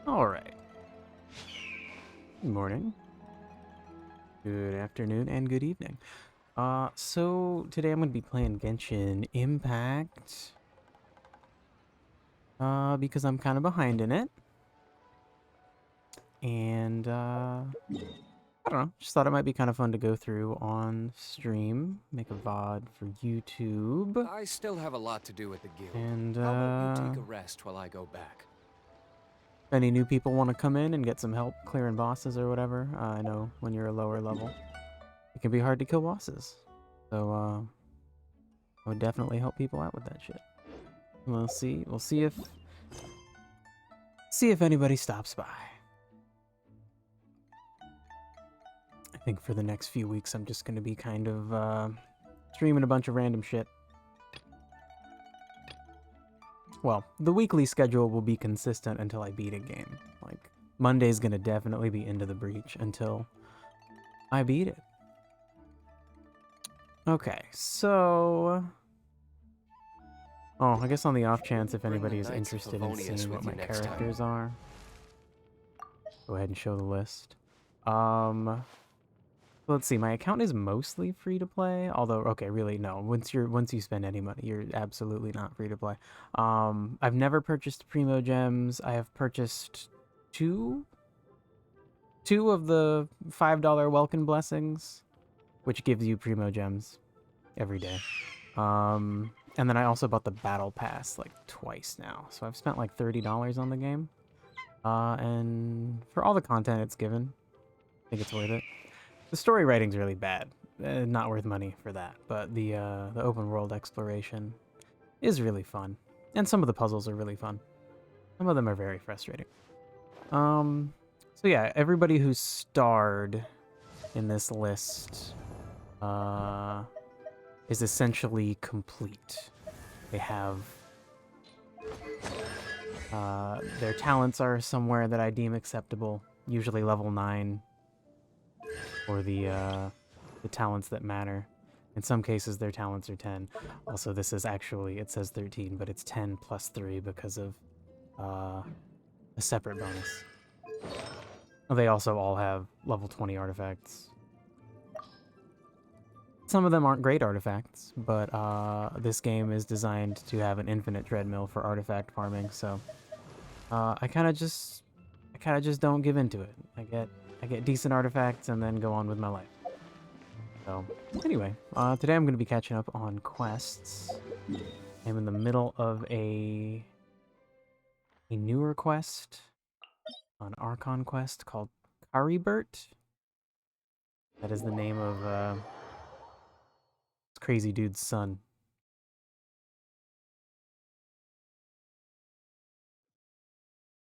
Alright. Good morning, good afternoon, and good evening. So today I'm going to be playing Genshin Impact. Because I'm kind of behind in it. And, I don't know, just thought it might be kind of fun to go through on stream, make a VOD for YouTube. I still have a lot to do at the guild. And, How about you take a rest while I go back? if any new people want to come in and get some help clearing bosses or whatever, I know when you're a lower level, it can be hard to kill bosses. So, I would definitely help people out with that shit. We'll see if anybody stops by. I think for the next few weeks I'm just gonna be kind of streaming a bunch of random shit. Well, the weekly schedule will be consistent until I beat a game. Like, Monday's gonna definitely be Into the Breach until I beat it. Okay, so... Oh, I guess on the off chance if anybody is interested in seeing what my characters are, go ahead and show the list. Let's see, my account is mostly free to play, although, okay, really, no. Once you spend any money, you're absolutely not free to play. I've never purchased Primo Gems. I have purchased two of the $5 Welcome Blessings, which gives you Primo Gems every day. And then I also bought the Battle Pass, like, twice now. So I've spent, like, $30 on the game. And for all the content it's given, I think it's worth it. The story writing's really bad. Not worth money for that. But the open world exploration is really fun. And some of the puzzles are really fun. Some of them are very frustrating. So yeah, everybody who's starred in this list is essentially complete. They have... their talents are somewhere that I deem acceptable, usually level 9. Or the talents that matter. In some cases, their talents are 10. Also, this is actually, it says 13, but it's 10 plus 3 because of a separate bonus. They also all have level 20 artifacts. Some of them aren't great artifacts, but this game is designed to have an infinite treadmill for artifact farming, so I kind of just don't give into it. I get decent artifacts and then go on with my life. So, anyway, today I'm going to be catching up on quests. I'm in the middle of a newer quest, an Archon quest called Karibert. That is the name of this crazy dude's son.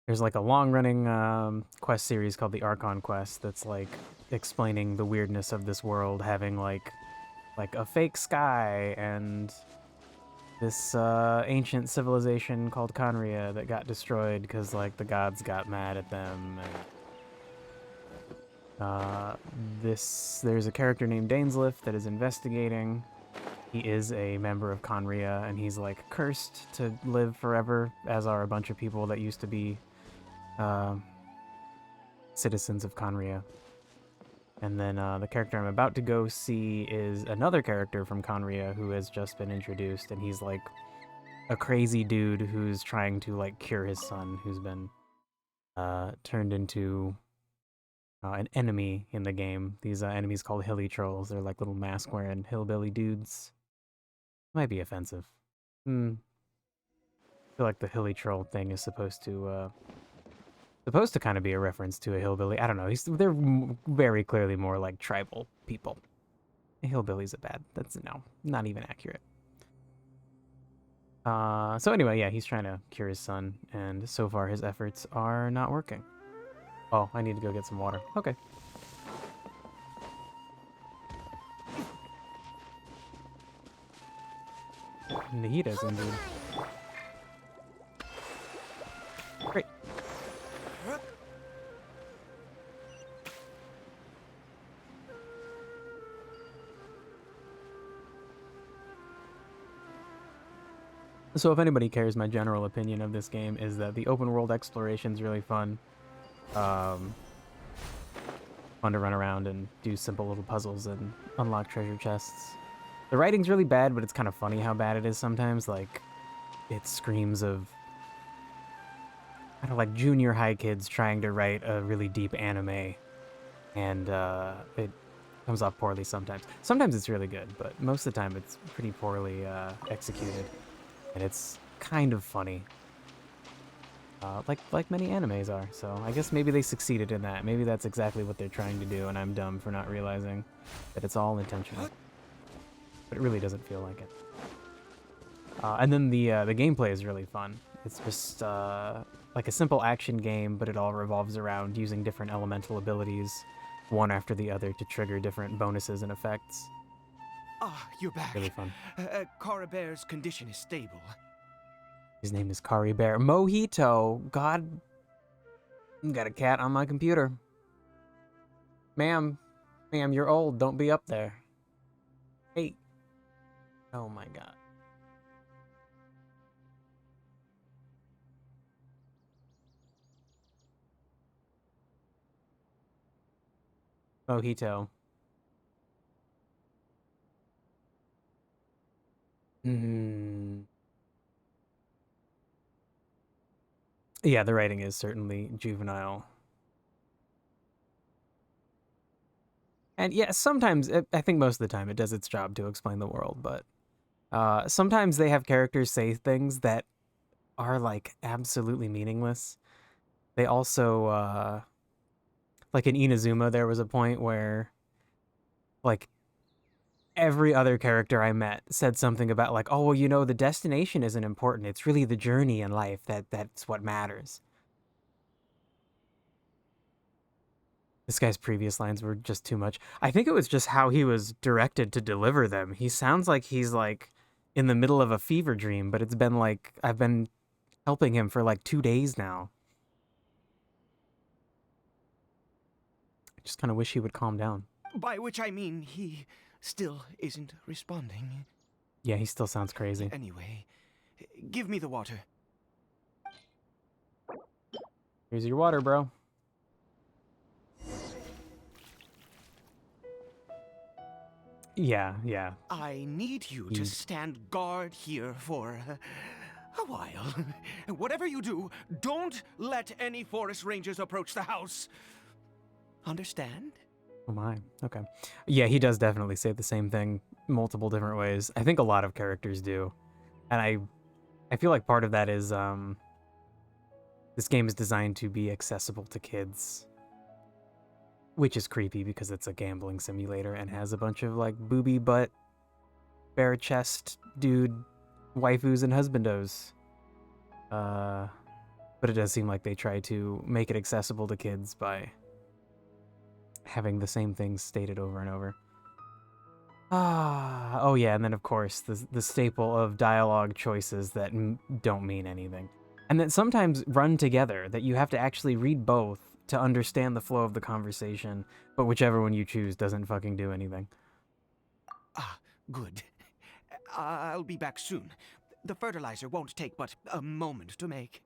There's like a long-running quest series called the Archon quest that's like explaining the weirdness of this world, having like a fake sky and this ancient civilization called Conria that got destroyed because like the gods got mad at them. And there's a character named Dainsliff that is investigating. He is a member of Conria and he's like cursed to live forever, as are a bunch of people that used to be citizens of Conria. And then the character I'm about to go see is another character from Conria who has just been introduced, and he's like a crazy dude who's trying to like cure his son, who's been turned into an enemy in the game. These enemies called Hilly Trolls. They're like little mask-wearing hillbilly dudes. Might be offensive. I feel like the Hilly Troll thing is supposed to kind of be a reference to a hillbilly. I don't know. They're very clearly more like tribal people. A hillbilly's that's not even accurate. So anyway, yeah, he's trying to cure his son, and so far his efforts are not working. Oh, I need to go get some water. Okay. Nahita's injured. Great. So if anybody cares, my general opinion of this game is that the open world exploration is really fun. Um, Fun to run around and do simple little puzzles and unlock treasure chests. The writing's really bad, but it's kind of funny how bad it is sometimes. Like, it screams of kind of like junior high kids trying to write a really deep anime, and it comes off poorly sometimes. Sometimes it's really good, but most of the time it's pretty poorly executed, and it's kind of funny. Like many animes are, so I guess maybe they succeeded in that. Maybe that's exactly what they're trying to do, and I'm dumb for not realizing that it's all intentional. But it really doesn't feel like it. And then the gameplay is really fun. It's just like a simple action game, but it all revolves around using different elemental abilities, one after the other, to trigger different bonuses and effects. Ah, you're back. Really fun. Cara Bear's condition is stable. His name is Kari Bear. Mojito! God, got a cat on my computer. Ma'am, you're old. Don't be up there. Hey. Oh my god. Mojito. Yeah, the writing is certainly juvenile. And yeah, sometimes, I think most of the time, it does its job to explain the world, but sometimes they have characters say things that are, like, absolutely meaningless. They also, like in Inazuma, there was a point where, like, every other character I met said something about, like, oh, well, you know, the destination isn't important. It's really the journey in life that's what matters. This guy's previous lines were just too much. I think it was just how he was directed to deliver them. He sounds like he's, like, in the middle of a fever dream, but it's been, like, I've been helping him for, like, 2 days now. I just kind of wish he would calm down. By which I mean he still isn't responding. Yeah, he still sounds crazy. Anyway, give me the water. Here's your water, bro. Yeah. I need you to stand guard here for a while. Whatever you do, don't let any forest rangers approach the house. Understand? Oh my, okay. Yeah, he does definitely say the same thing multiple different ways. I think a lot of characters do. And I feel like part of that is this game is designed to be accessible to kids. Which is creepy because it's a gambling simulator and has a bunch of, like, booby butt, bare chest dude waifus and husbandos. But it does seem like they try to make it accessible to kids by having the same things stated over and over. Oh yeah, and then of course the staple of dialogue choices that don't mean anything. And that sometimes run together, that you have to actually read both to understand the flow of the conversation, but whichever one you choose doesn't fucking do anything. Ah, good. I'll be back soon. The fertilizer won't take but a moment to make.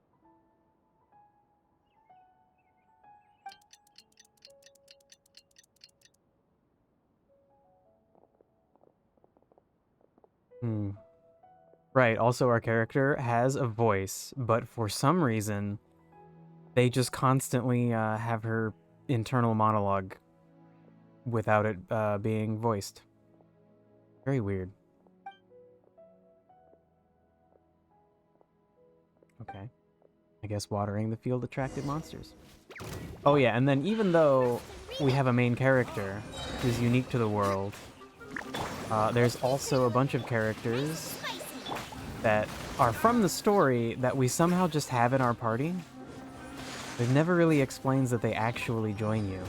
Right, also our character has a voice, but for some reason, they just constantly have her internal monologue without it being voiced. Very weird. Okay. I guess watering the field attracted monsters. Oh yeah, and then even though we have a main character who's unique to the world, there's also a bunch of characters that are from the story that we somehow just have in our party. It never really explains that they actually join you.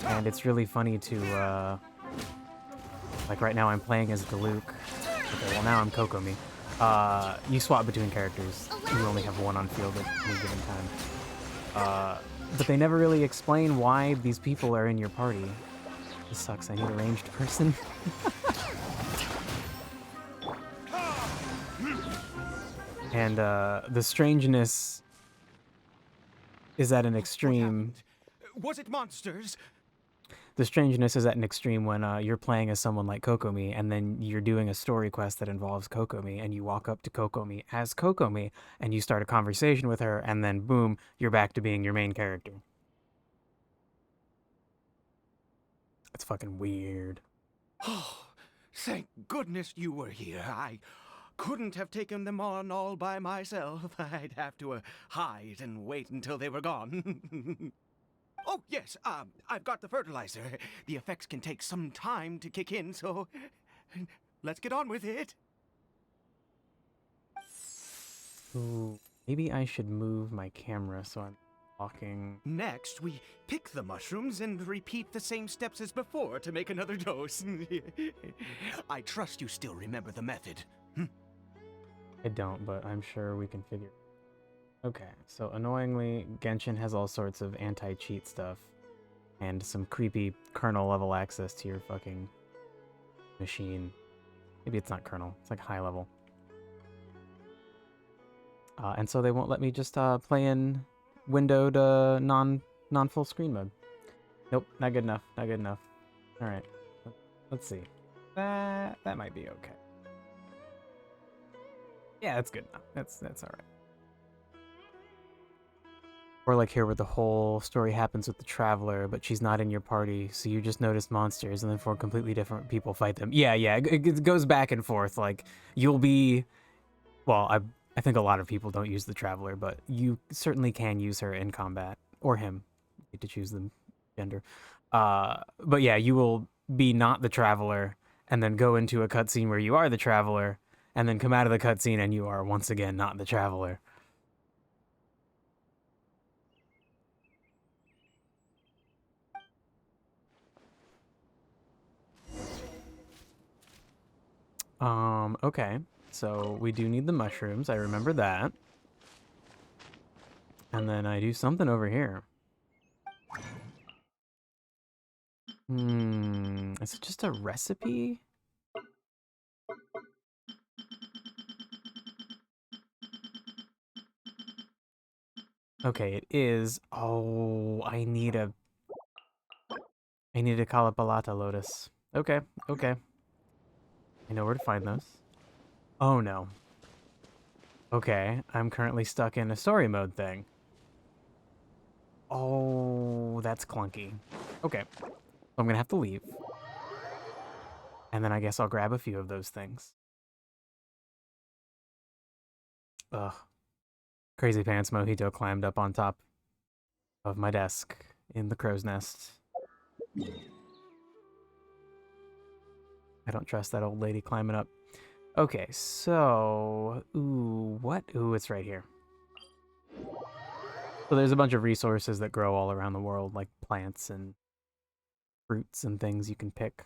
And it's really funny to, like right now I'm playing as Diluc. Okay, well now I'm Kokomi. You swap between characters. You only have one on field at any given time. But they never really explain why these people are in your party. This sucks, I need a ranged person. And the strangeness is at an What extreme. happened? Was it monsters? The strangeness is at an extreme when you're playing as someone like Kokomi, and then you're doing a story quest that involves Kokomi, and you walk up to Kokomi as Kokomi, and you start a conversation with her, and then boom, you're back to being your main character. It's fucking weird. Oh, thank goodness you were here. I couldn't have taken them on all by myself. I'd have to hide and wait until they were gone. Oh, yes, I've got the fertilizer. The effects can take some time to kick in, so let's get on with it. Ooh, maybe I should move my camera so I'm walking. Next, we pick the mushrooms and repeat the same steps as before to make another dose. I trust you still remember the method. I don't, but I'm sure we can figure. Okay, so annoyingly, Genshin has all sorts of anti-cheat stuff and some creepy kernel level access to your fucking machine. Maybe it's not kernel, it's like high level. And so they won't let me just play in windowed non-full screen mode. Nope, not good enough, not good enough. All right, let's see. That might be okay. Yeah, that's good enough. That's all right. Or like here where the whole story happens with the Traveler, but she's not in your party, so you just notice monsters, and then 4 completely different people fight them. Yeah, it goes back and forth. Like, you'll be... Well, I think a lot of people don't use the Traveler, but you certainly can use her in combat. Or him. You get to choose the gender. But yeah, you will be not the Traveler, and then go into a cutscene where you are the Traveler, and then come out of the cutscene and you are once again not the Traveler. Okay. So we do need the mushrooms. I remember that. And then I do something over here. Is it just a recipe? Okay, it is. Oh, I need a Kalapalata lotus. Okay, okay. I know where to find those. Oh no. Okay, I'm currently stuck in a story mode thing. Oh, that's clunky. Okay, so I'm gonna have to leave. And then I guess I'll grab a few of those things. Ugh. Crazy Pants Mojito climbed up on top of my desk in the crow's nest. I don't trust that old lady climbing up. Okay, so... Ooh, what? Ooh, it's right here. So there's a bunch of resources that grow all around the world, like plants and fruits and things you can pick.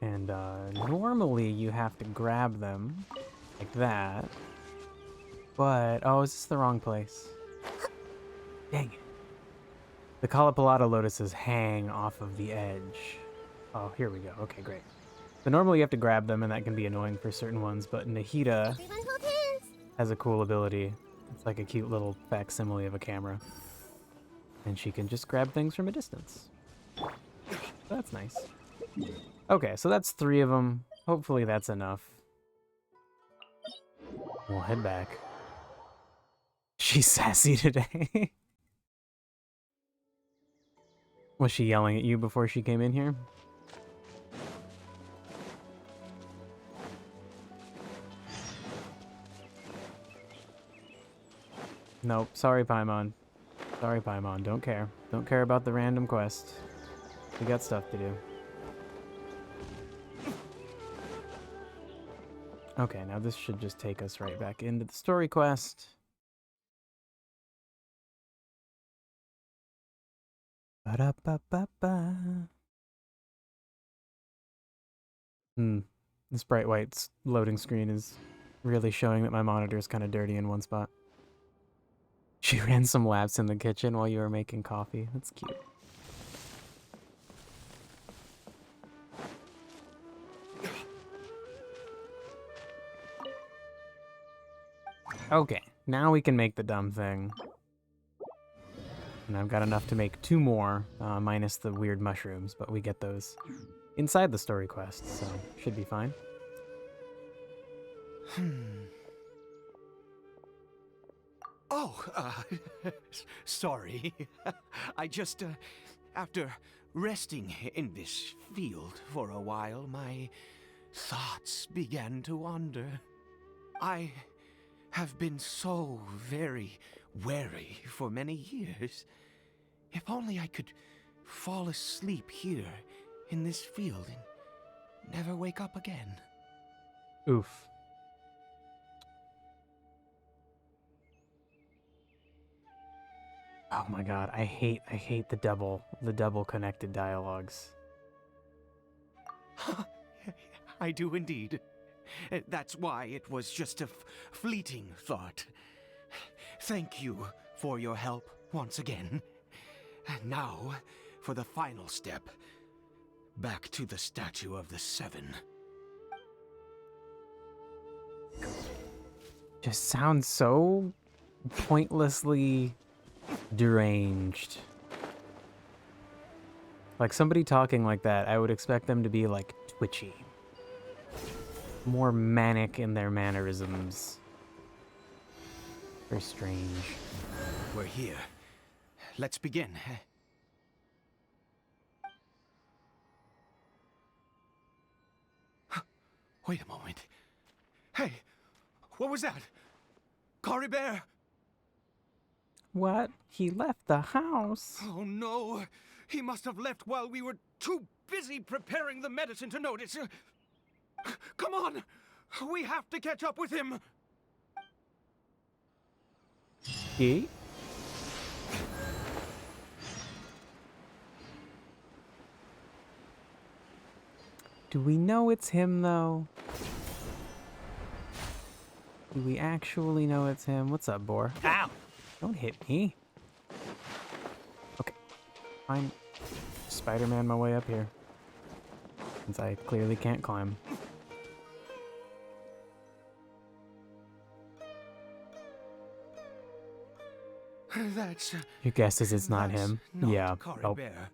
And normally you have to grab them like that. But, oh, is this the wrong place? Dang it. The Kalapalata lotuses hang off of the edge. Oh, here we go. Okay, great. So normally you have to grab them, and that can be annoying for certain ones, but Nahida has a cool ability. It's like a cute little facsimile of a camera. And she can just grab things from a distance. That's nice. Okay, so that's 3 of them. Hopefully that's enough. We'll head back. She's sassy today. Was she yelling at you before she came in here? Nope. Sorry, Paimon. Sorry, Paimon. Don't care. Don't care about the random quest. We got stuff to do. Okay, now this should just take us right back into the story quest. Ba-da-ba-ba-ba. This bright white loading screen is really showing that my monitor is kind of dirty in one spot. She ran some laps in the kitchen while you were making coffee. That's cute. Okay, Now we can make the dumb thing. And I've got enough to make 2 more, minus the weird mushrooms, but we get those inside the story quest, so should be fine. Oh, sorry. I just, after resting in this field for a while, my thoughts began to wander. I have been so very wary for many years. If only I could fall asleep here in this field and never wake up again. Oof. Oh my god, I hate the double connected dialogues. I do indeed. That's why it was just a fleeting thought. Thank you for your help once again. And now, for the final step. Back to the Statue of the Seven. Just sounds so pointlessly deranged. Like, somebody talking like that, I would expect them to be, like, twitchy. More manic in their mannerisms. Very strange. We're here. Let's begin. Wait a moment. Hey, what was that? Cory Bear! What? He left the house? Oh no! He must have left while we were too busy preparing the medicine to notice. Come on! We have to catch up with him! He? Do we know it's him, though? Do we actually know it's him? What's up, Boar? Ow! Don't hit me. Okay. I'm Spider-Man my way up here. Since I clearly can't climb. That's... Your guess is it's not him? Not Yeah. Cory Nope. Bear.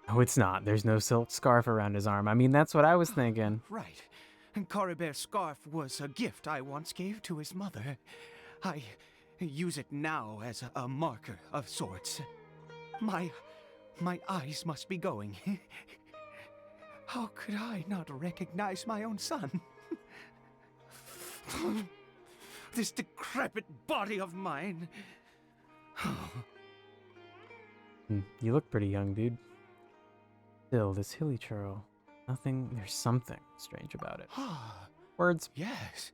No, it's not. There's no silk scarf around his arm. I mean, that's what I was thinking. Right. And Cory Bear's scarf was a gift I once gave to his mother. I use it now as a marker of sorts. My eyes must be going. How could I not recognize my own son? This decrepit body of mine. You look pretty young, dude. Still, this hilly churl. Nothing, there's something strange about it. Words. Yes.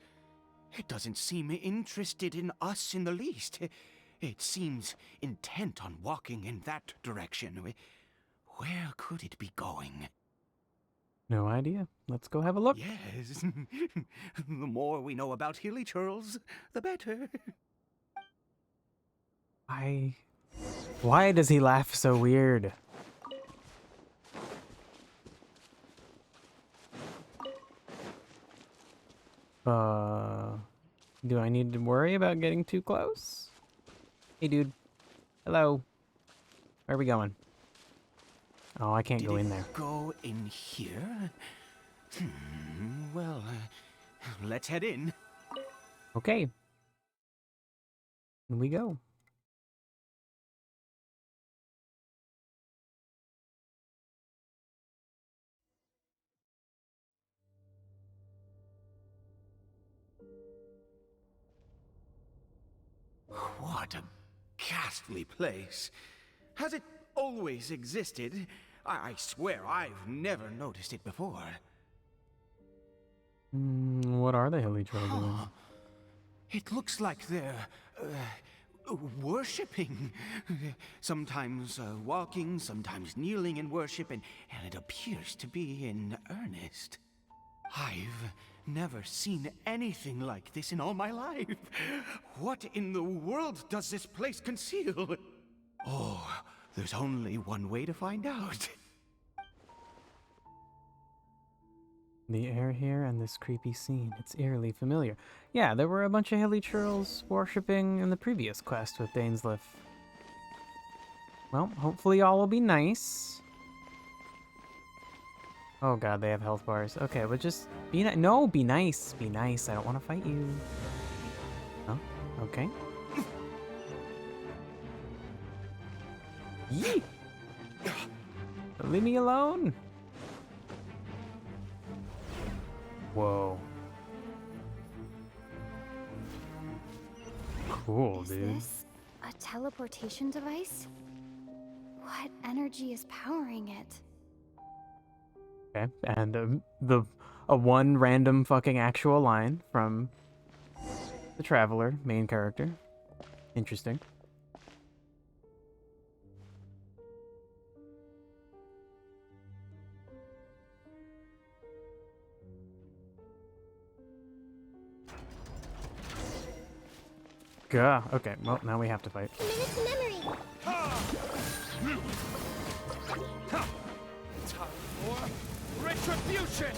It doesn't seem interested in us in the least. It seems intent on walking in that direction. Where could it be going? No idea. Let's go have a look. Yes. The more we know about hilly churls, the better. Why does he laugh so weird? Do I need to worry about getting too close? Hey, dude. Hello. Where are we going? Oh, I can't go in there. Go in here? Well, let's head in. Okay. In we go. What a ghastly place. Has it always existed? I swear I've never noticed it before. What are the hilly churl doing? It looks like they're worshipping. Sometimes walking, sometimes kneeling in worship, and it appears to be in earnest. I've never seen anything like this in all my life. What in the world does this place conceal? Oh, there's only one way to find out. The air here and this creepy scene, it's eerily familiar. Yeah, there were a bunch of hilly churls worshipping in the previous quest with Dainsleif. Well, hopefully all will be nice. Oh god, they have health bars. Okay, but just be nice. No, be nice. Be nice. I don't want to fight you. Oh, okay. Yee! Leave me alone. Whoa. Cool, dude. Is this a teleportation device? What energy is powering it? Okay, and a one random fucking actual line from the Traveler, main character. Interesting. Gah. Okay, well, now we have to fight. Minute to memory. Time for retribution!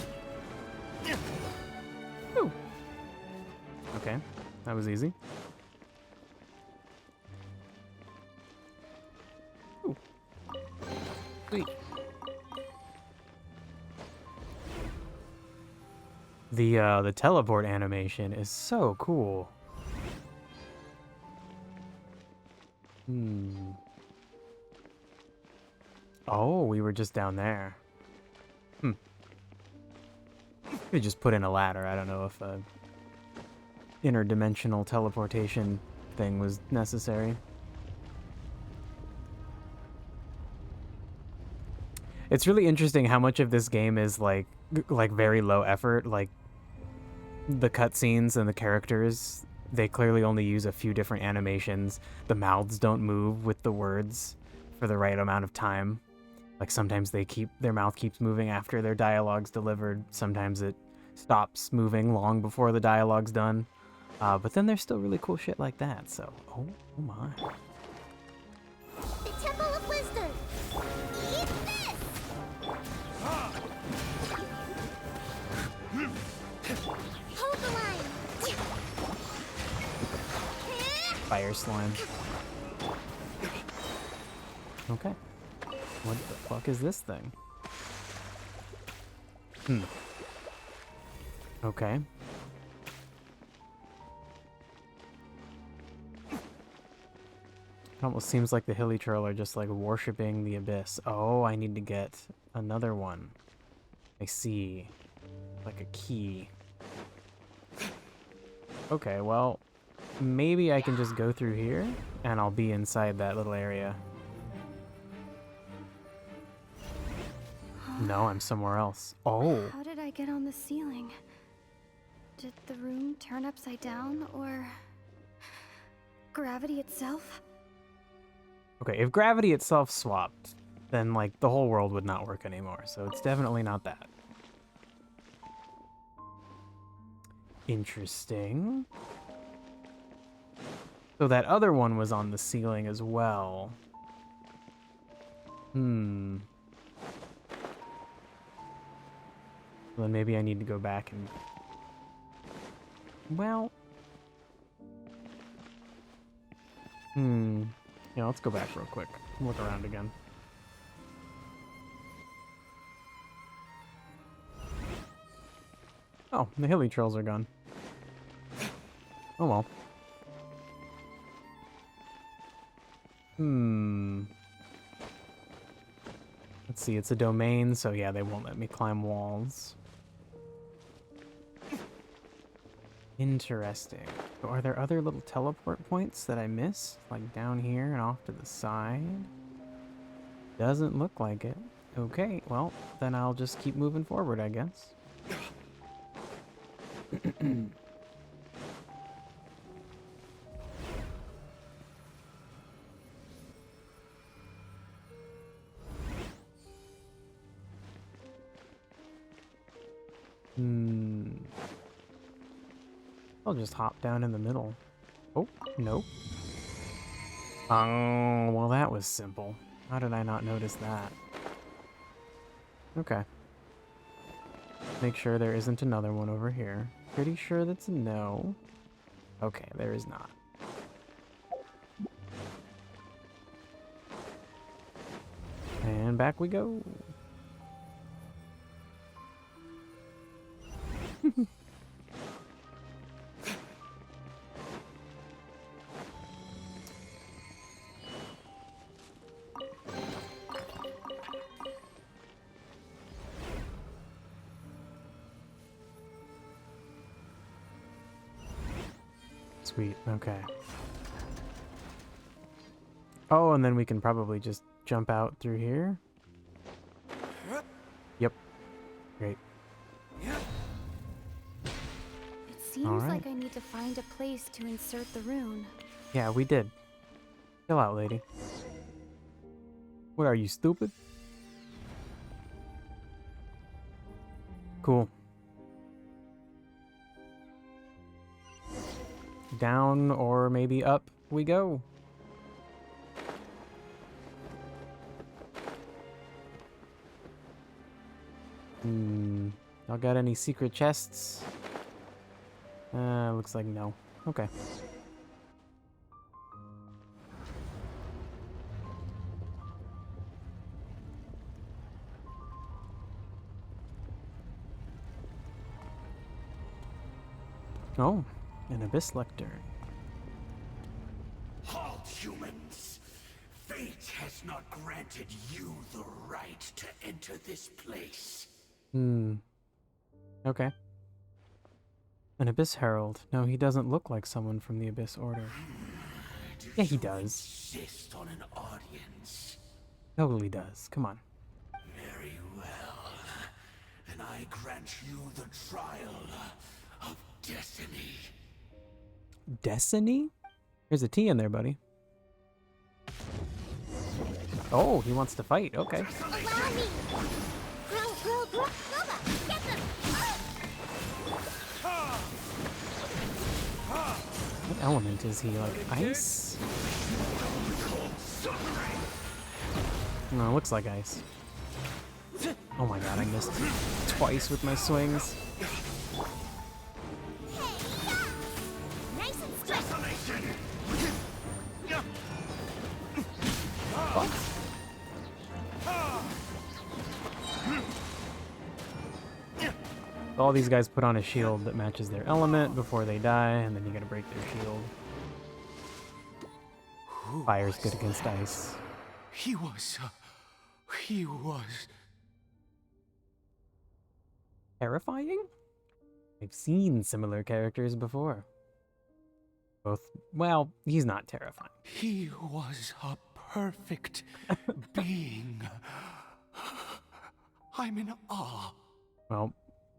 Ooh. Okay, that was easy. Ooh. Sweet. The teleport animation is so cool. Oh, we were just down there. We just put in a ladder. I don't know if a interdimensional teleportation thing was necessary. It's really interesting how much of this game is like very low effort. Like the cutscenes and the characters, they clearly only use a few different animations. The mouths don't move with the words for the right amount of time. Like sometimes their mouth keeps moving after their dialogue's delivered. Sometimes it stops moving long before the dialogue's done. But then there's still really cool shit like that. So, oh my. The Temple of Wisdom. Eat this. Hold the line. Fire slime. Okay. What the fuck is this thing? Okay. It almost seems like the hilly troll are just like worshipping the abyss. Oh, I need to get another one. I see. Like a key. Okay, well, maybe I can just go through here and I'll be inside that little area. No, I'm somewhere else. Oh. How did I get on the ceiling? Did the room turn upside down, or gravity itself? Okay, if gravity itself swapped, then like the whole world would not work anymore. So it's definitely not that. Interesting. So that other one was on the ceiling as well. Then maybe I need to go back and... Well... Yeah, let's go back real quick. Look around again. Oh, the hilly trails are gone. Oh well. Let's see, it's a domain, so yeah, they won't let me climb walls. Interesting. So are there other little teleport points that I missed? Like down here and off to the side? Doesn't look like it. Okay, well, then I'll just keep moving forward, I guess. I'll just hop down in the middle. Oh, nope. Oh, well that was simple. How did I not notice that? Okay. Make sure there isn't another one over here. Pretty sure that's a no. Okay, there is not. And back we go. Sweet, okay. Oh, and then we can probably just jump out through here. Yep. Great. It seems Alright. like I need to find a place to insert the rune. Yeah, we did. Chill out, lady. What are you, stupid? Cool. Down or maybe up we go. Y'all got any secret chests? Looks like no. Okay. Oh, an abyss lector. Halt, humans! Fate has not granted you the right to enter this place. Okay. An abyss herald. No, he doesn't look like someone from the abyss order. Yeah, he does. Insist on an audience. Totally does. Come on. Very well. Then I grant you the trial of destiny. Destiny? There's a T in there, buddy. Oh, he wants to fight. Okay. Allow me! Nova, get them! What element is he? Like ice? No, it looks like ice. Oh my god, I missed twice with my swings. Nice and swift! All these guys put on a shield that matches their element before they die, and then you gotta break their shield. Fire's good against ice. He was. Terrifying? I've seen similar characters before. Both, well, he's not terrifying. He was a perfect being. I'm in awe. Well,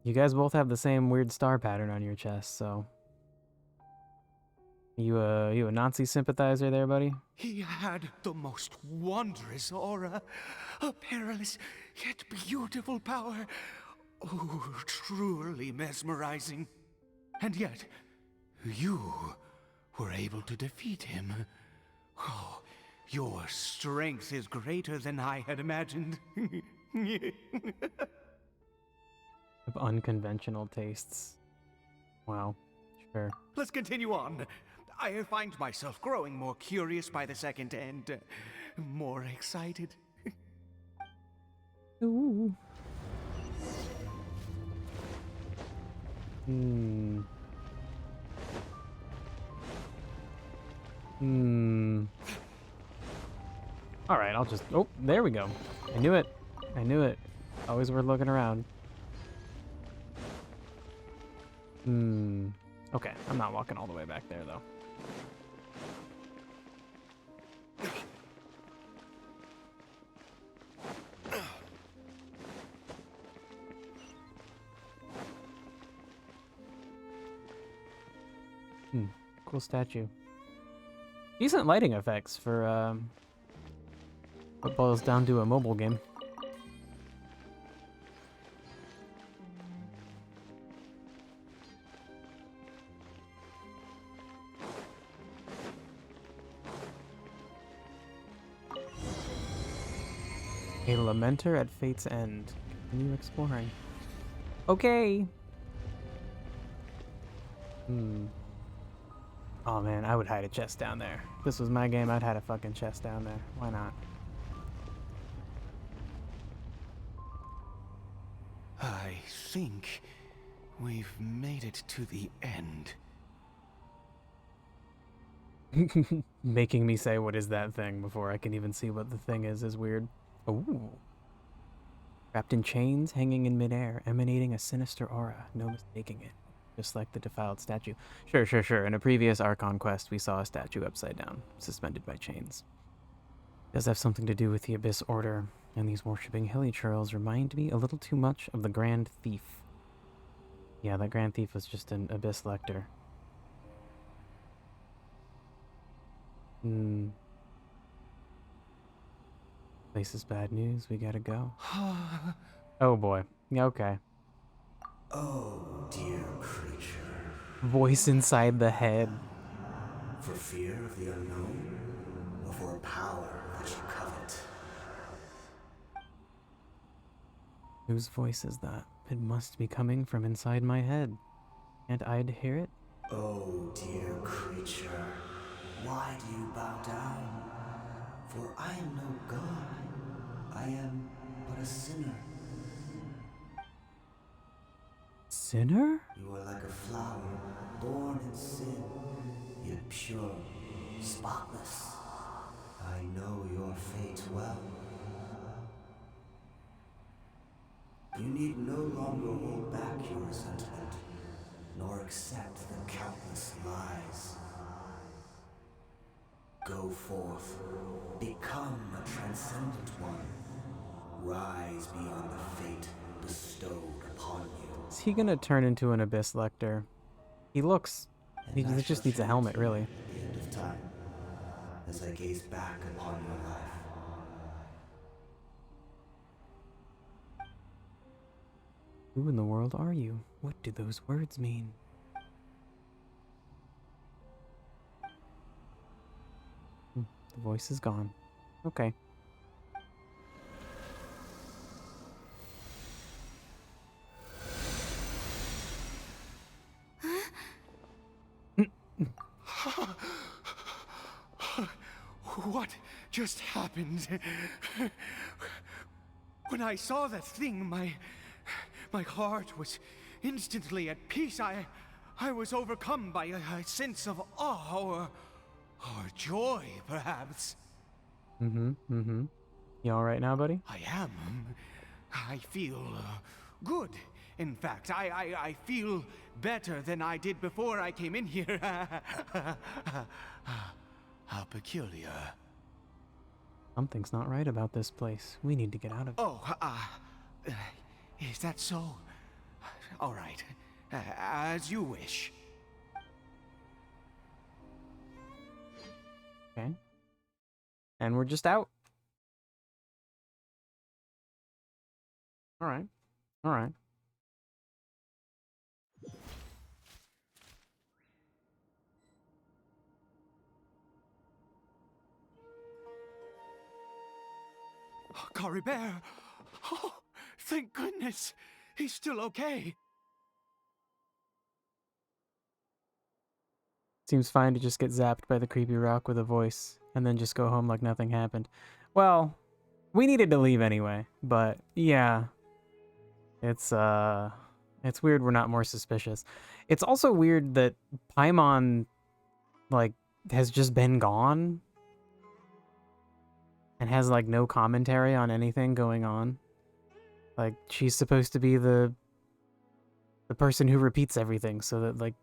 you guys both have the same weird star pattern on your chest, so... You a Nazi sympathizer there, buddy? He had the most wondrous aura, a perilous yet beautiful power. Oh, truly mesmerizing. And yet, you were able to defeat him. Oh, your strength is greater than I had imagined. Of unconventional tastes. Wow, sure. Let's continue on. I find myself growing more curious by the second and more excited. Ooh. Alright, I'll just... Oh, there we go. I knew it. I knew it. Always worth looking around. Okay, I'm not walking all the way back there, though. Cool statue. Decent lighting effects for, what boils down to a mobile game. A lamenter at fate's end. Continue exploring. Okay. Hmm. Oh man, I would hide a chest down there. If this was my game, I'd hide a fucking chest down there. Why not? I think we've made it to the end. Making me say what is that thing before I can even see what the thing is weird. Ooh. Wrapped in chains, hanging in midair, emanating a sinister aura, no mistaking it. Just like the defiled statue. Sure. In a previous Archon quest, we saw a statue upside down, suspended by chains. Does have something to do with the Abyss Order, and these worshipping hilly churls remind me a little too much of the Grand Thief. Yeah, that Grand Thief was just an Abyss Lector. Place is bad news, we gotta go. Oh boy. Yeah, okay. Oh, dear creature. Voice inside the head. For fear of the unknown, or for a power that you covet? Whose voice is that? It must be coming from inside my head. Can't I hear it? Oh, dear creature. Why do you bow down? For I am no god. I am but a sinner. Sinner? You are like a flower, born in sin, yet pure, spotless. I know your fate well. You need no longer hold back your resentment, nor accept the countless lies. Go forth, become a transcendent one. Rise beyond the fate bestowed upon you. Is he gonna turn into an Abyss Lector? He looks... He And I just shall needs a share helmet, with you really. at the end of time, as I gaze back upon your life. Who in the world are you? What do those words mean? The voice is gone. Okay. What just happened? When I saw that thing, my heart was instantly at peace. I was overcome by a sense of awe or joy, perhaps. You alright now, buddy? I am. I feel good. In fact, I feel better than I did before I came in here. How peculiar. Something's not right about this place. We need to get out of it. Oh, is that so? All right. As you wish. Okay. And we're just out. Alright. Alright. Caribert! Oh, thank goodness! He's still okay. Seems fine to just get zapped by the creepy rock with a voice, and then just go home like nothing happened. Well, we needed to leave anyway, but yeah. It's weird we're not more suspicious. It's also weird that Paimon, like, has just been gone. And has, like, no commentary on anything going on. Like, she's supposed to be the person who repeats everything so that, like,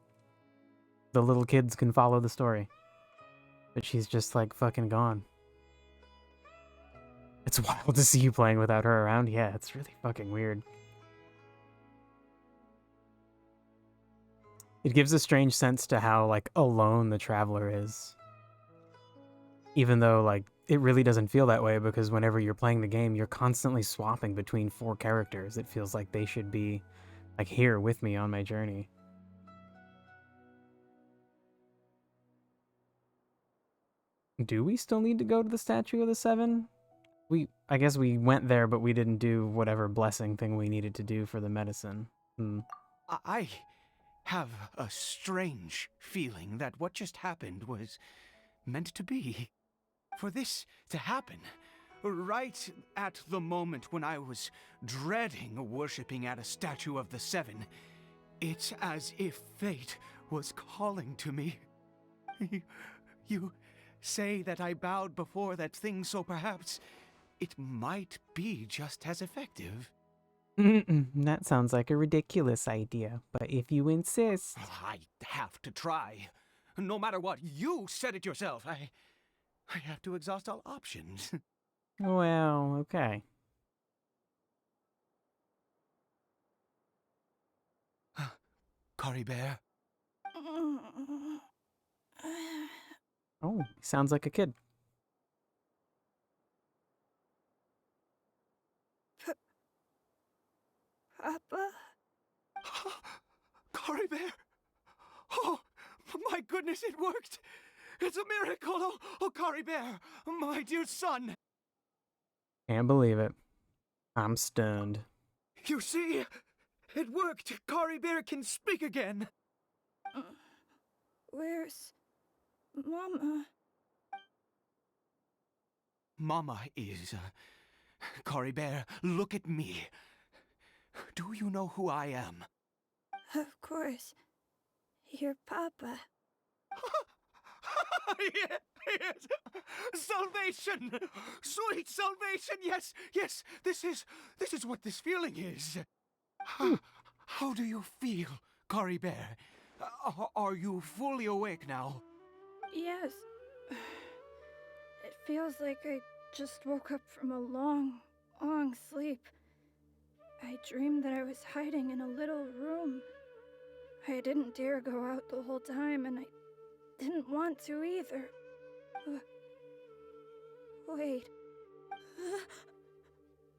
the little kids can follow the story. But she's just, like, fucking gone. It's wild to see you playing without her around. Yeah, it's really fucking weird. It gives a strange sense to how, like, alone the Traveler is. Even though, like, it really doesn't feel that way because whenever you're playing the game, you're constantly swapping between 4 characters. It feels like they should be, like, here with me on my journey. Do we still need to go to the Statue of the Seven? I guess we went there, but we didn't do whatever blessing thing we needed to do for the medicine. Hmm. I have a strange feeling that what just happened was meant to be. For this to happen, right at the moment when I was dreading worshipping at a statue of the Seven, it's as if fate was calling to me. You say that I bowed before that thing, so perhaps it might be just as effective. That sounds like a ridiculous idea, but if you insist. I have to try. No matter what, you said it yourself. I have to exhaust all options. Well, okay. Kari Bear. Oh, sounds like a kid. Papa? Kari Bear! Oh, my goodness, it worked! It's a miracle! Oh, Kari Bear, my dear son! Can't believe it. I'm stunned. You see, it worked! Kari Bear can speak again! Where's Mama? Mama is. Kari Bear, look at me. Do you know who I am? Of course. Your Papa. Yes! Salvation! Sweet salvation! Yes, yes, this is what this feeling is. How do you feel, Kari Bear? Are you fully awake now? Yes. It feels like I just woke up from a long, long sleep. I dreamed that I was hiding in a little room. I didn't dare go out the whole time, and I didn't want to either. Wait.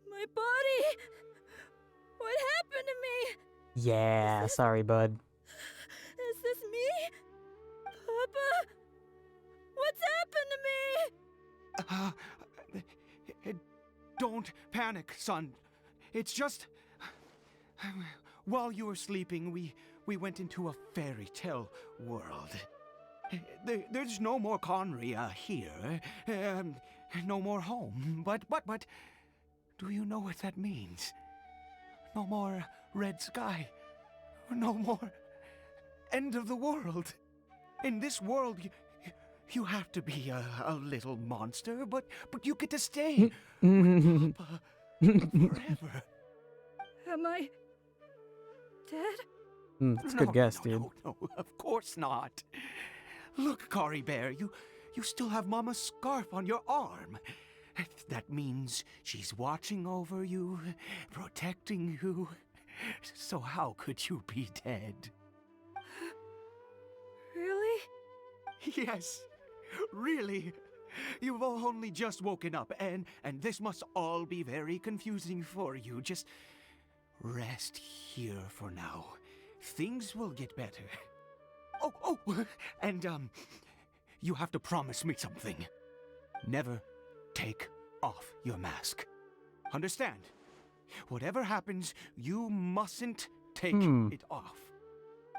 My body! What happened to me? Yeah, sorry, bud. Is this me? Papa? What's happened to me? Don't panic, son. It's just... While you were sleeping, we went into a fairy tale world. There's no more Conria here. No more home. But, do you know what that means? No more red sky. No more end of the world. In this world, you have to be a little monster, but you get to stay with Papa forever. Am I dead? That's a good guess, no, dude. No, of course not. Look, Kari Bear, you still have Mama's scarf on your arm. That means she's watching over you, protecting you. So how could you be dead? Really? Yes, really. You've only just woken up, and this must all be very confusing for you. Just rest here for now. Things will get better. Oh, and you have to promise me something. Never take off your mask. Understand? Whatever happens, you mustn't take it off.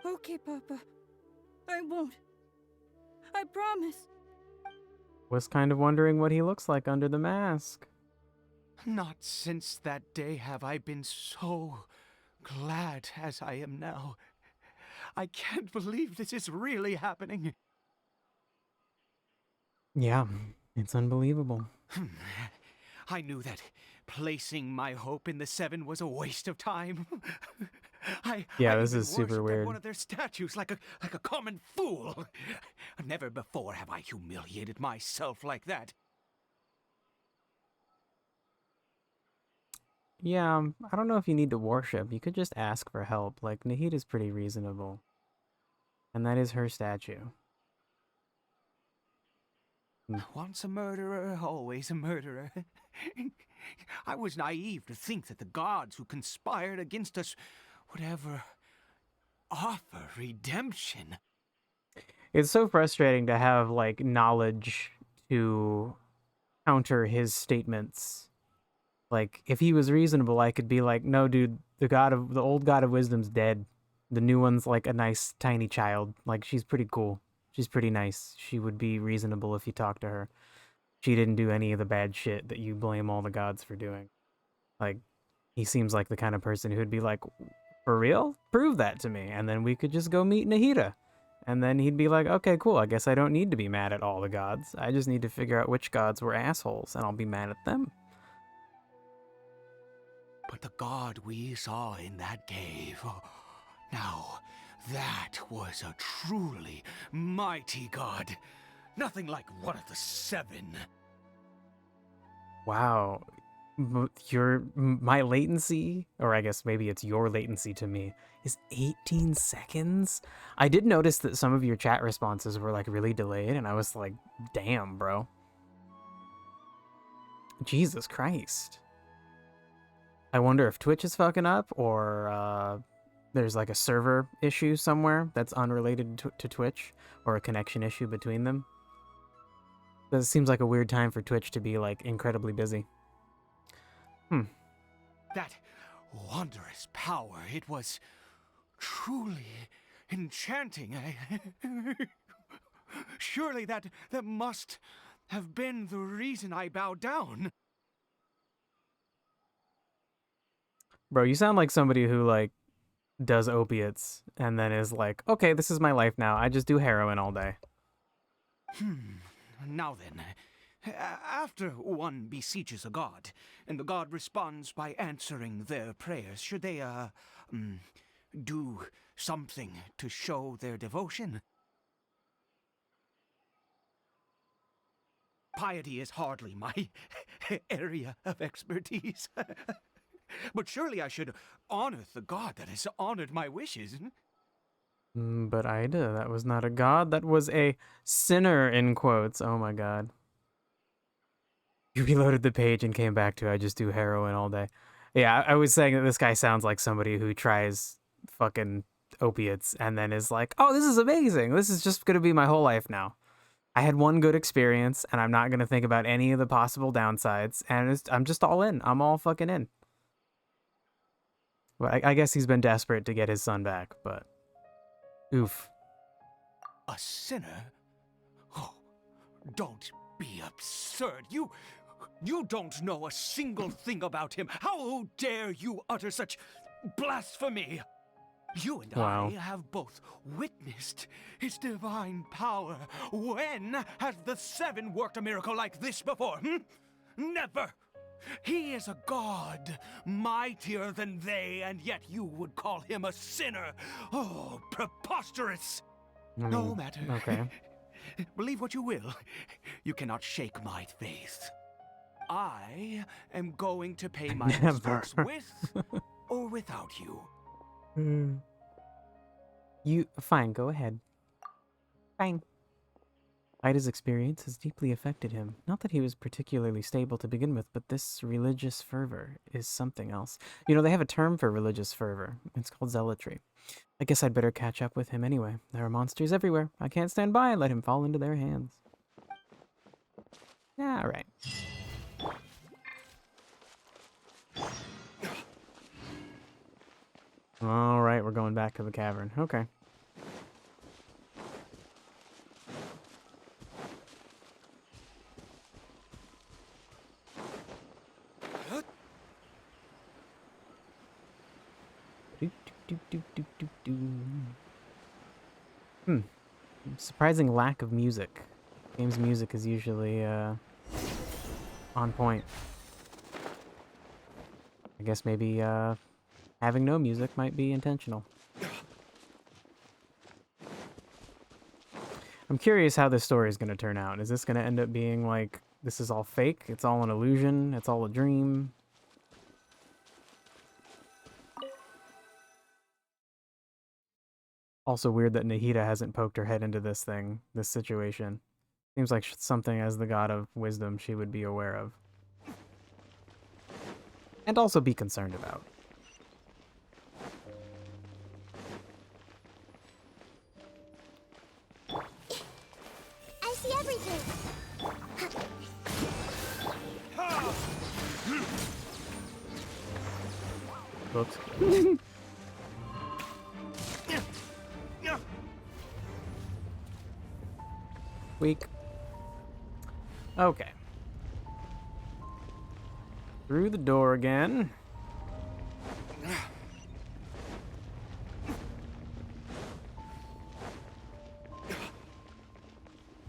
Okay, Papa. I won't. I promise. Was kind of wondering what he looks like under the mask. Not since that day have I been so glad as I am now. I can't believe this is really happening. Yeah, it's unbelievable. I knew that placing my hope in the Seven was a waste of time. Yeah, I this even is super worshipped at weird. one of their statues like a common fool. Never before have I humiliated myself like that. Yeah, I don't know if you need to worship. You could just ask for help. Like, Nahid is pretty reasonable. And that is her statue. Once a murderer, always a murderer. I was naive to think that the gods who conspired against us would ever offer redemption. It's so frustrating to have, like, knowledge to counter his statements. Like, if he was reasonable, I could be like, no, dude, the old god of wisdom's dead. The new one's like a nice tiny child. Like, she's pretty cool. She's pretty nice. She would be reasonable if you talk to her. She didn't do any of the bad shit that you blame all the gods for doing. Like, he seems like the kind of person who'd be like, for real? Prove that to me. And then we could just go meet Nahida. And then he'd be like, okay, cool. I guess I don't need to be mad at all the gods. I just need to figure out which gods were assholes, and I'll be mad at them. But the god we saw in that cave, now, that was a truly mighty god. Nothing like one of the 7. Wow. My latency, or I guess maybe it's your latency to me, is 18 seconds? I did notice that some of your chat responses were like really delayed, and I was like, damn, bro. Jesus Christ. I wonder if Twitch is fucking up, or there's like a server issue somewhere that's unrelated to Twitch, or a connection issue between them. This seems like a weird time for Twitch to be like incredibly busy. That wondrous power, it was truly enchanting. Surely that must have been the reason I bowed down. Bro, you sound like somebody who like does opiates and then is like, okay, this is my life now. I just do heroin all day. Now then, after one beseeches a god, and the god responds by answering their prayers, should they, do something to show their devotion? Piety is hardly my area of expertise. But surely I should honor the god that has honored my wishes. But Ida, that was not a god. That was a sinner, in quotes. Oh my god. You reloaded the page and came back to, I just do heroin all day. Yeah, I was saying that this guy sounds like somebody who tries fucking opiates and then is like, oh, this is amazing. This is just going to be my whole life now. I had one good experience, and I'm not going to think about any of the possible downsides, and I'm just all in. I'm all fucking in. Well, I guess he's been desperate to get his son back, but oof. A sinner? Oh, don't be absurd. You don't know a single thing about him. How dare you utter such blasphemy? You and Wow. I have both witnessed his divine power. When has the 7 worked a miracle like this before? Never! He is a god, mightier than they, and yet you would call him a sinner. Oh, preposterous! No matter. Okay. Believe what you will. You cannot shake my faith. I am going to pay my respects with or without you. Fine, go ahead. Fine. Ida's experience has deeply affected him. Not that he was particularly stable to begin with, but this religious fervor is something else. You know, they have a term for religious fervor. It's called zealotry. I guess I'd better catch up with him anyway. There are monsters everywhere. I can't stand by and let him fall into their hands. Yeah, all right. All right, we're going back to the cavern. Okay. Surprising lack of music. Game's music is usually on point. I guess maybe having no music might be intentional. I'm curious how this story is going to turn out. Is this going to end up being like, this is all fake? It's all an illusion? It's all a dream? Also weird that Nahida hasn't poked her head into this situation. Seems like something as the god of wisdom she would be aware of. And also be concerned about. I see everything. Whoops. Weak. Okay. Through the door again.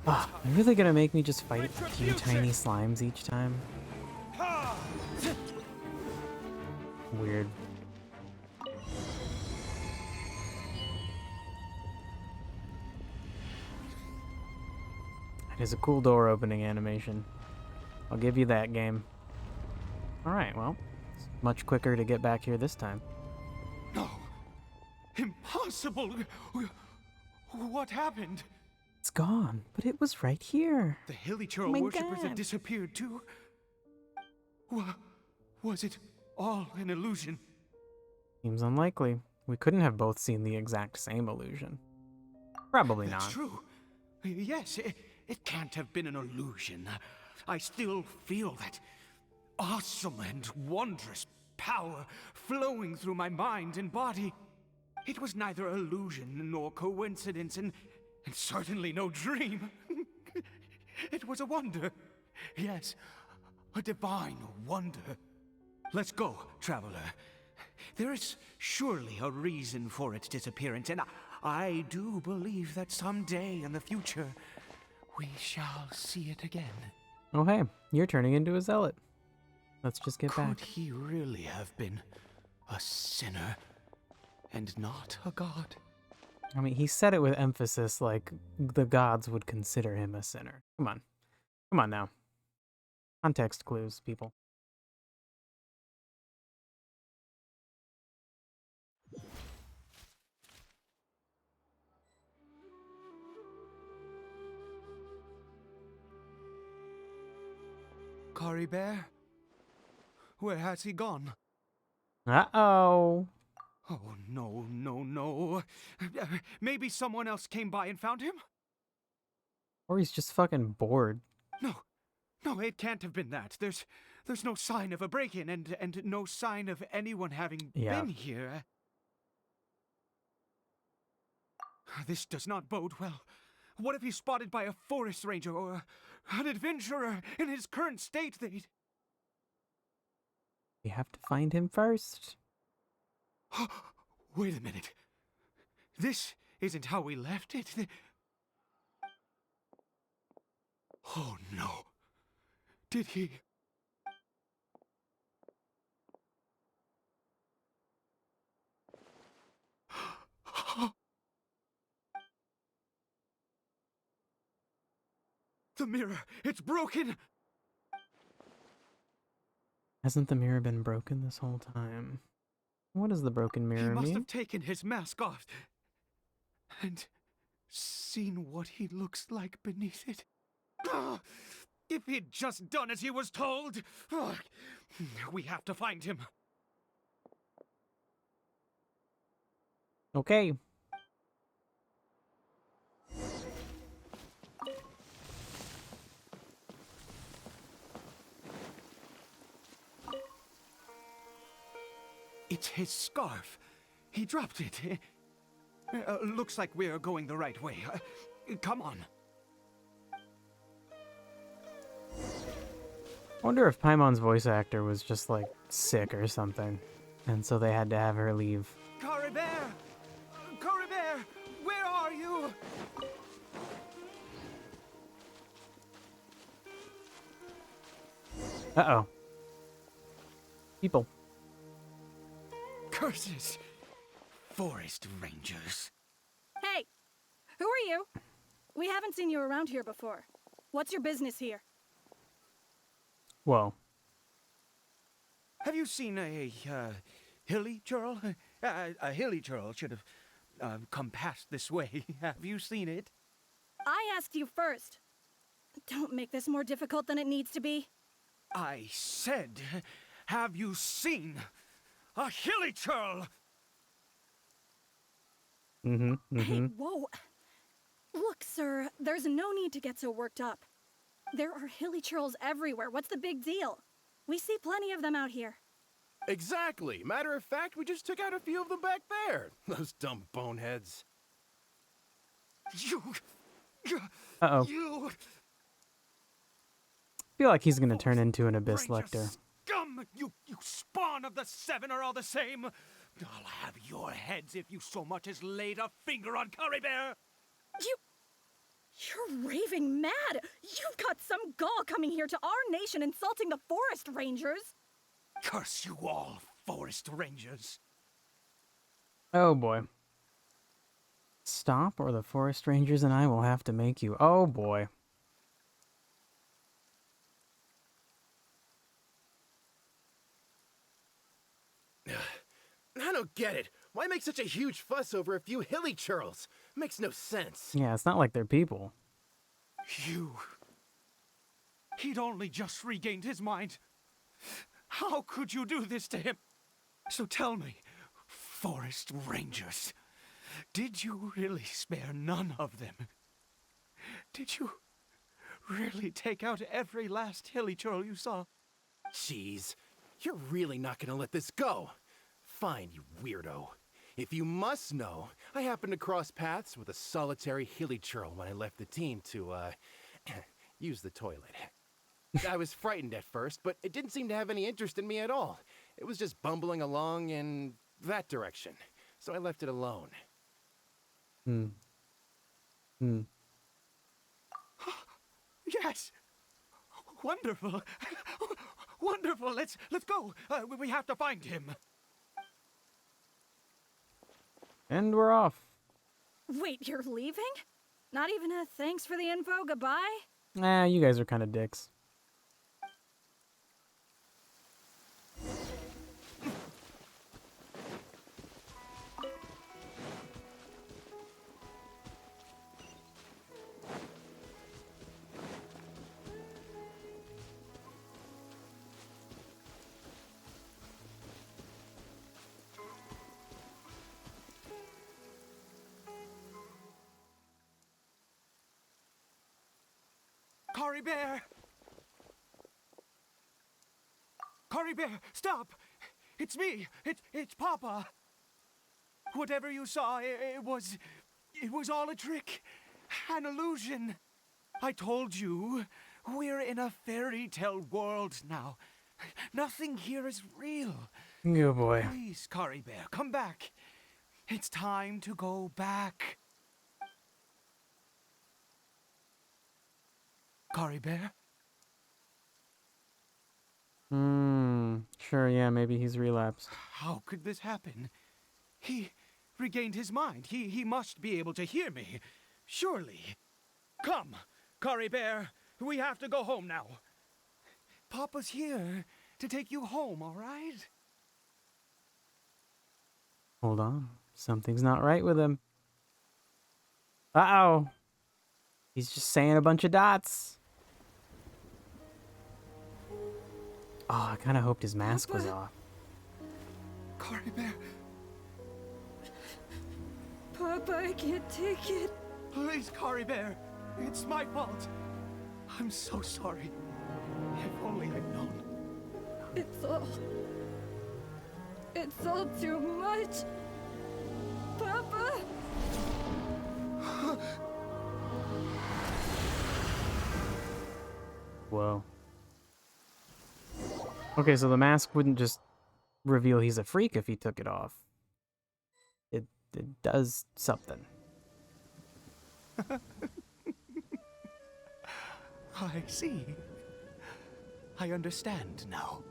Ah, you're really gonna make me just fight a few tiny slimes each time? Weird. It is a cool door opening animation. I'll give you that, game. Alright, well, it's much quicker to get back here this time. No. Impossible. What happened? It's gone, but it was right here. The hilly churl my worshippers God. have disappeared too. Was it all an illusion? Seems unlikely. We couldn't have both seen the exact same illusion. Probably That's not. true. Yes, it can't have been an illusion. I still feel that awesome and wondrous power flowing through my mind and body. It was neither illusion nor coincidence, and certainly no dream. It was a wonder. Yes, a divine wonder. Let's go, traveler. There is surely a reason for its disappearance, and I do believe that someday in the future, we shall see it again. Oh hey, you're turning into a zealot. Let's just get Could back. he really have been a sinner and not a god? I mean, he said it with emphasis like the gods would consider him a sinner. Come on. Come on now. Context clues, people. Cory Bear? Where has he gone? Uh-oh. Oh, no, no, no. Maybe someone else came by and found him? Or he's just fucking bored. No, it can't have been that. There's no sign of a break-in and no sign of anyone having been here. This does not bode well. What if he's spotted by a forest ranger or an adventurer in his current state? We have to find him first. Wait a minute. This isn't how we left it. Oh no. Did he? The mirror, it's broken! Hasn't the mirror been broken this whole time? What does the broken He mirror must mean? have taken his mask off and seen what he looks like beneath it. Ah, if he'd just done as he was told! Ah, we have to find him. Okay. It's his scarf. He dropped it. Looks like we're going the right way. Come on. I wonder if Paimon's voice actor was just like sick or something, and so they had to have her leave. Cory Bear! Cory Bear! Where are you? Uh-oh. People. Curses! Forest rangers. Hey! Who are you? We haven't seen you around here before. What's your business here? Whoa. Have you seen a hilly churl? A hilly churl should have come past this way. Have you seen it? I asked you first. Don't make this more difficult than it needs to be. I said, have you seen a hilly churl? Hey, whoa. Look, sir, there's no need to get so worked up. There are hilly churls everywhere. What's the big deal? We see plenty of them out here. Exactly. Matter of fact, we just took out a few of them back there. Those dumb boneheads. You... Uh-oh. You... Feel like he's gonna turn Forest into an Abyss Ranger Lecter. scum! You spawn of the Seven are all the same! I'll have your heads if you so much as laid a finger on Curry Bear! You're raving mad! You've got some gall coming here to our nation insulting the Forest Rangers! Curse you all, Forest Rangers! Oh boy. Stop, or the Forest Rangers and I will have to make you. Oh boy. I don't get it. Why make such a huge fuss over a few hilly churls? Makes no sense. Yeah, it's not like they're people. You... He'd only just regained his mind. How could you do this to him? So tell me, Forest Rangers, did you really spare none of them? Did you really take out every last hilly churl you saw? Jeez, you're really not gonna let this go. Fine, you weirdo. If you must know, I happened to cross paths with a solitary hilly churl when I left the team to, use the toilet. I was frightened at first, but it didn't seem to have any interest in me at all. It was just bumbling along in that direction, so I left it alone. Yes! Wonderful! Wonderful! Let's go! We have to find him! And we're off. Wait, you're leaving? Not even a thanks for the info, goodbye? You guys are kind of dicks. Curry Bear! Curry Bear, stop! It's me! It's Papa! Whatever you saw, it was all a trick. An illusion. I told you, we're in a fairy tale world now. Nothing here is real. Good boy. Please, Curry Bear, come back. It's time to go back. Curry Bear? Sure, yeah, maybe he's relapsed. How could this happen? He regained his mind. He must be able to hear me. Surely. Come, Curry Bear. We have to go home now. Papa's here to take you home, all right? Hold on. Something's not right with him. Uh-oh. He's just saying a bunch of dots. Oh, I kind of hoped his mask was off. Curry Bear, Papa, I can't take it. please, Curry Bear. It's my fault. I'm so sorry. If only I'd known. It's all too much. Papa! Whoa. Okay, so the mask wouldn't just reveal he's a freak if he took it off. It does something. I see. I understand now.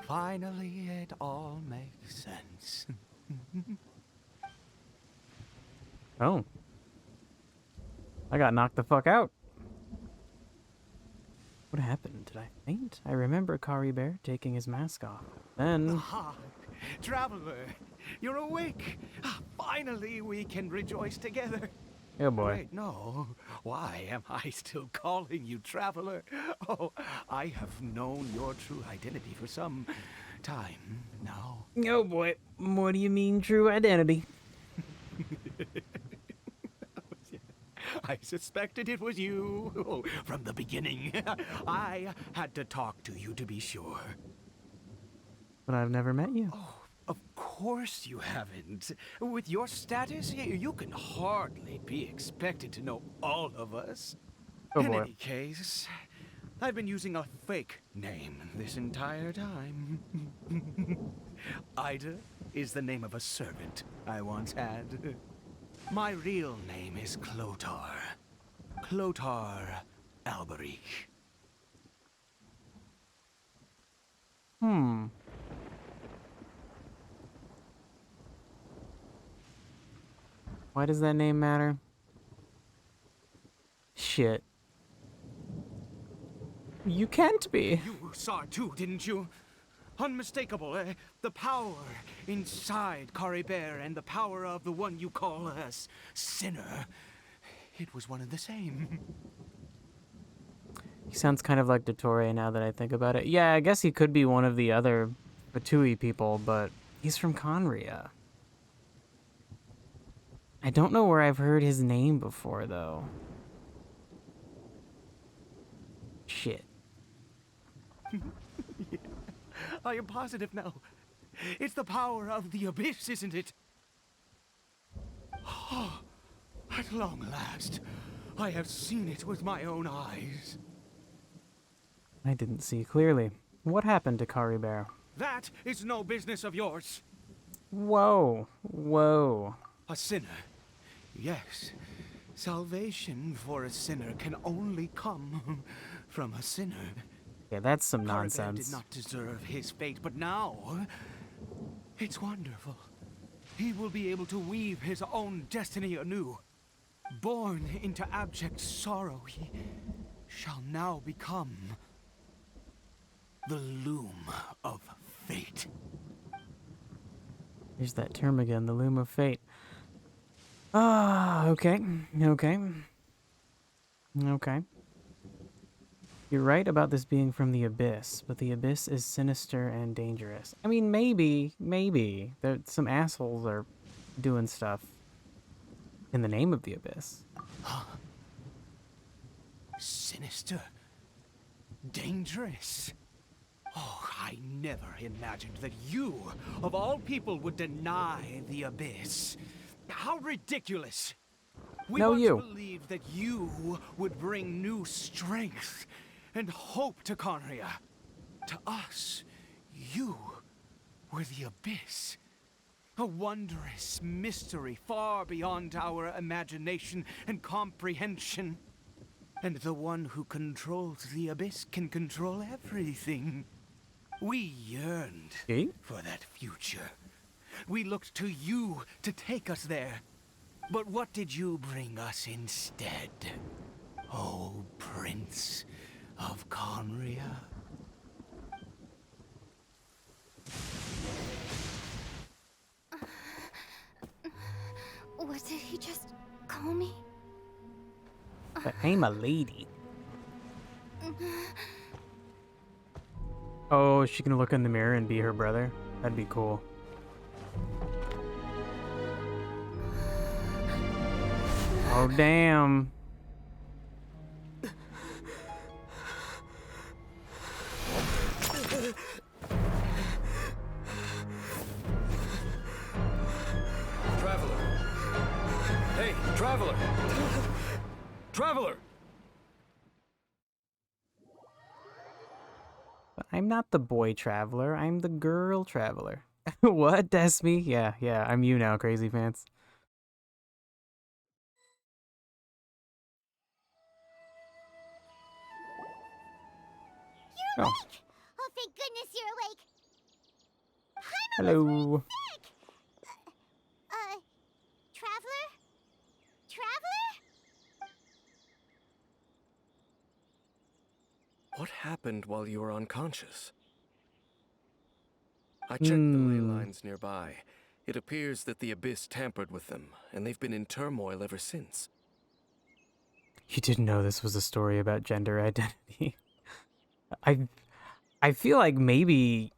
Finally, it all makes sense. Oh. I got knocked the fuck out. What happened? Did I faint? I remember Kari Bear taking his mask off. Then... Ah, Traveler, you're awake. Finally, we can rejoice together. Oh boy. Wait, no. Why am I still calling you Traveler? Oh, I have known your true identity for some time now. Oh boy. What do you mean true identity? I suspected it was you from the beginning. I had to talk to you to be sure. but I've never met you. Oh, of course you haven't. With your status, you can hardly be expected to know all of us. Oh In boy. any case, I've been using a fake name this entire time. Ida is the name of a servant I once had. My real name is Clotar. Clotar Alberich. Hmm. Why does that name matter? Shit. You can't be. You saw it too, didn't you? Unmistakable, the power inside Caribert and the power of the one you call a sinner. It was one and the same. He sounds kind of like Dottore now that I think about it. Yeah, I guess he could be one of the other Fatui people, but he's from Conria. I don't know where I've heard his name before, though. Shit. Yeah, I am positive now. It's the power of the abyss, isn't it? Oh, at long last, I have seen it with my own eyes. I didn't see clearly. What happened to Caribert? That is no business of yours. Whoa. Whoa. A sinner. Yes. Salvation for a sinner can only come from a sinner. Yeah, that's some Caribert nonsense. did not deserve his fate, but now it's wonderful. He will be able to weave his own destiny anew. Born into abject sorrow, he shall now become the loom of fate. Here's that term again, the loom of fate. Ah, okay. Okay. Okay. You're right about this being from the Abyss, but the Abyss is sinister and dangerous. I mean, maybe. There, some assholes are doing stuff in the name of the Abyss. Sinister. Dangerous. Oh, I never imagined that you, of all people, would deny the Abyss. How ridiculous. We No, once you. believed that you would bring new strength and hope to Conria. To us, you were the Abyss. A wondrous mystery far beyond our imagination and comprehension. And the one who controls the Abyss can control everything. We yearned See? for that future. We looked to you to take us there. But what did you bring us instead? Oh, Prince of Conria? What did he just call me? But I'm a lady. Oh, is she gonna look in the mirror and be her brother? That'd be cool. Oh, damn. Traveler! Hey, Traveler! Traveler! But I'm not the boy traveler, I'm the girl traveler. What? That's me? Yeah, I'm you now, crazy pants. You're Oh. awake! Oh, thank goodness you're awake! Hello. Sick! Traveler? Traveler? What happened while you were unconscious? I checked the ley lines nearby. It appears that the Abyss tampered with them, and they've been in turmoil ever since. You didn't know this was a story about gender identity. I feel like maybe...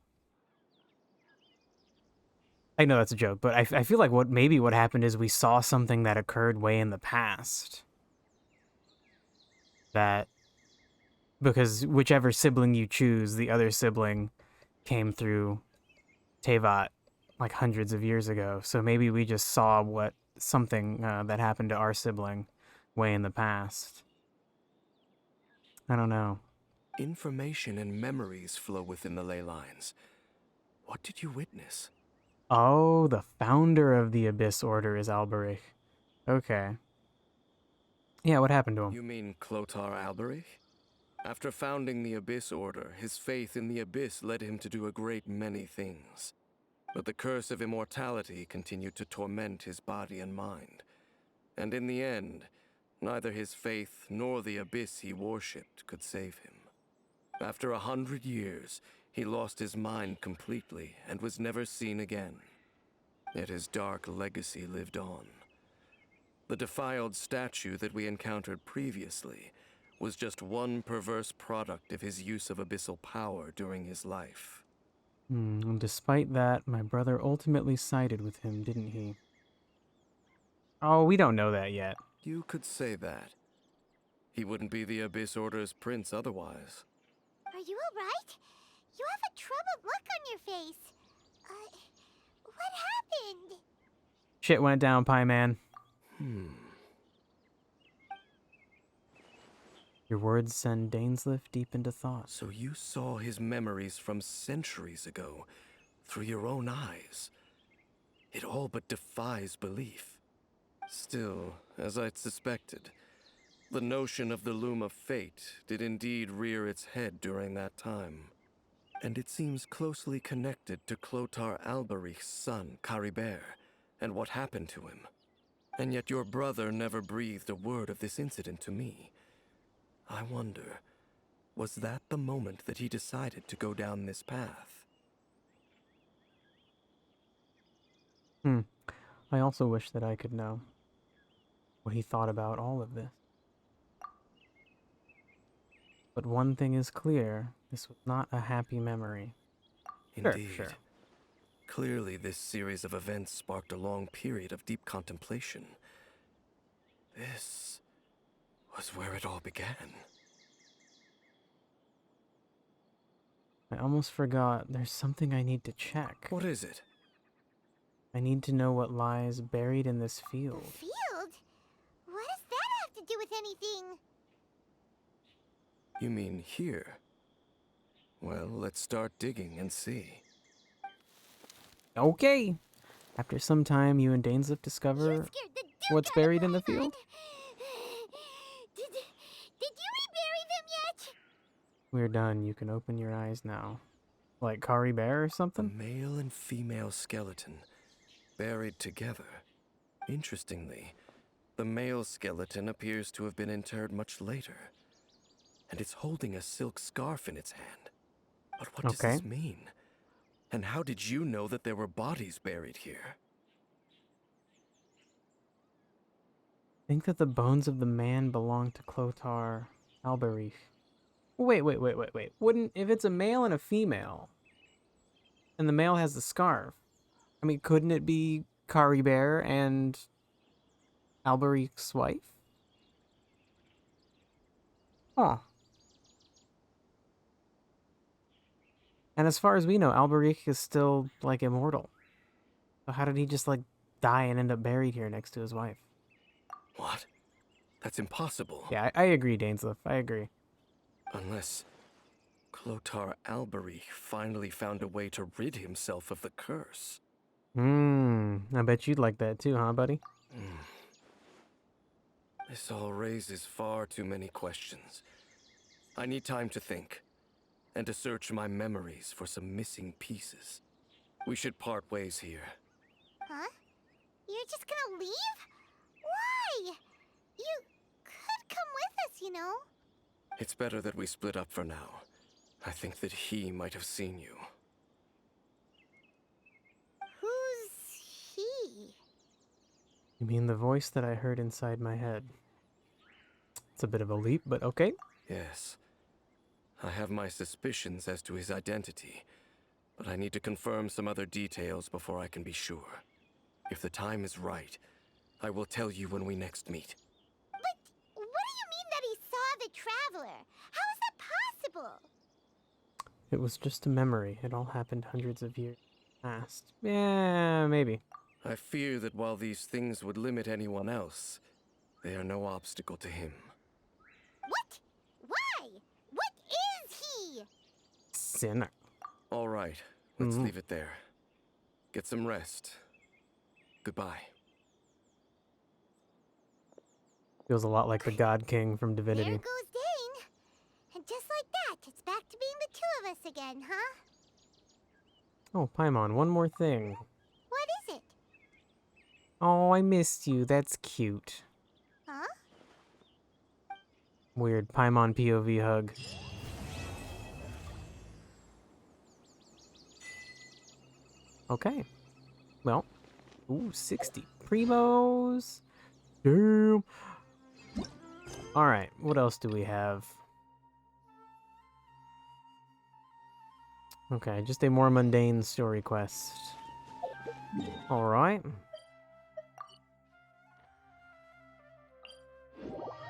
I know that's a joke, but I feel like what happened is we saw something that occurred way in the past. That... Because whichever sibling you choose, the other sibling came through Tevat like hundreds of years ago. So maybe we just saw what something that happened to our sibling way in the past. I don't know. Information and memories flow within the ley lines. What did you witness? Oh, the founder of the Abyss Order is Alberich. Okay. Yeah, what happened to him? You mean Clotar Alberich? After founding the Abyss Order, his faith in the Abyss led him to do a great many things. But the curse of immortality continued to torment his body and mind. And in the end, neither his faith nor the Abyss he worshipped could save him. After 100 years, he lost his mind completely and was never seen again. Yet his dark legacy lived on. The defiled statue that we encountered previously was just one perverse product of his use of abyssal power during his life. And despite that, my brother ultimately sided with him, didn't he? Oh, we don't know that yet. You could say that. He wouldn't be the Abyss Order's prince otherwise. Are you alright? You have a troubled look on your face. What happened? Shit went down, Pie Man. Your words send Dainsliff deep into thought. So you saw his memories from centuries ago through your own eyes. It all but defies belief. Still, as I'd suspected, the notion of the Loom of Fate did indeed rear its head during that time. And it seems closely connected to Clotar Alberich's son, Caribert, and what happened to him. And yet your brother never breathed a word of this incident to me. I wonder, was that the moment that he decided to go down this path? I also wish that I could know what he thought about all of this. But one thing is clear, this was not a happy memory. Indeed. Sure. Clearly, this series of events sparked a long period of deep contemplation. This was where it all began. I almost forgot, there's something I need to check. What is it? I need to know what lies buried in this field. Field? What does that have to do with anything? You mean here? Well, let's start digging and see. Okay! After some time, you and Dainsliff discover You scared the duke what's out of buried in my the field? Did you rebury them yet? We're done. You can open your eyes now. Like Kari Bear or A something? male and female skeleton, buried together. Interestingly, the male skeleton appears to have been interred much later. And it's holding a silk scarf in its hand. But what does Okay. this mean? And how did you know that there were bodies buried here? Think that the bones of the man belong to Clotar Alberich. Wait. Wouldn't, if it's a male and a female, and the male has the scarf, I mean, couldn't it be Kari Bear and Alberich's wife? Huh. And as far as we know, Alberich is still, like, immortal. So how did he just, like, die and end up buried here next to his wife? What? That's impossible. Yeah, I agree, Dainsliff. I agree. Unless Clotar Alberich finally found a way to rid himself of the curse. I bet you'd like that too, huh, buddy? This all raises far too many questions. I need time to think, and to search my memories for some missing pieces. We should part ways here. Huh? You're just gonna leave? Why? You could come with us, you know. It's better that we split up for now. I think that he might have seen you. Who's he? You mean the voice that I heard inside my head? It's a bit of a leap, but okay. Yes. I have my suspicions as to his identity, but I need to confirm some other details before I can be sure. If the time is right, I will tell you when we next meet. But what do you mean that he saw the traveler? How is that possible? It was just a memory. It all happened hundreds of years. Past. Yeah, maybe. I fear that while these things would limit anyone else, they are no obstacle to him. What? Why? What is he? Sinner. All right, let's Mhm. leave it there. Get some rest. Goodbye. Feels a lot like the God King from There Divinity. goes Dane. And just like that, it's back to being the two of us again, huh? Oh, Paimon, one more thing. What is it? Oh, I missed you. That's cute. Huh? Weird Paimon POV hug. Okay. Well, ooh, 60 primos. Damn. All right, what else do we have? Okay, just a more mundane story quest. All right.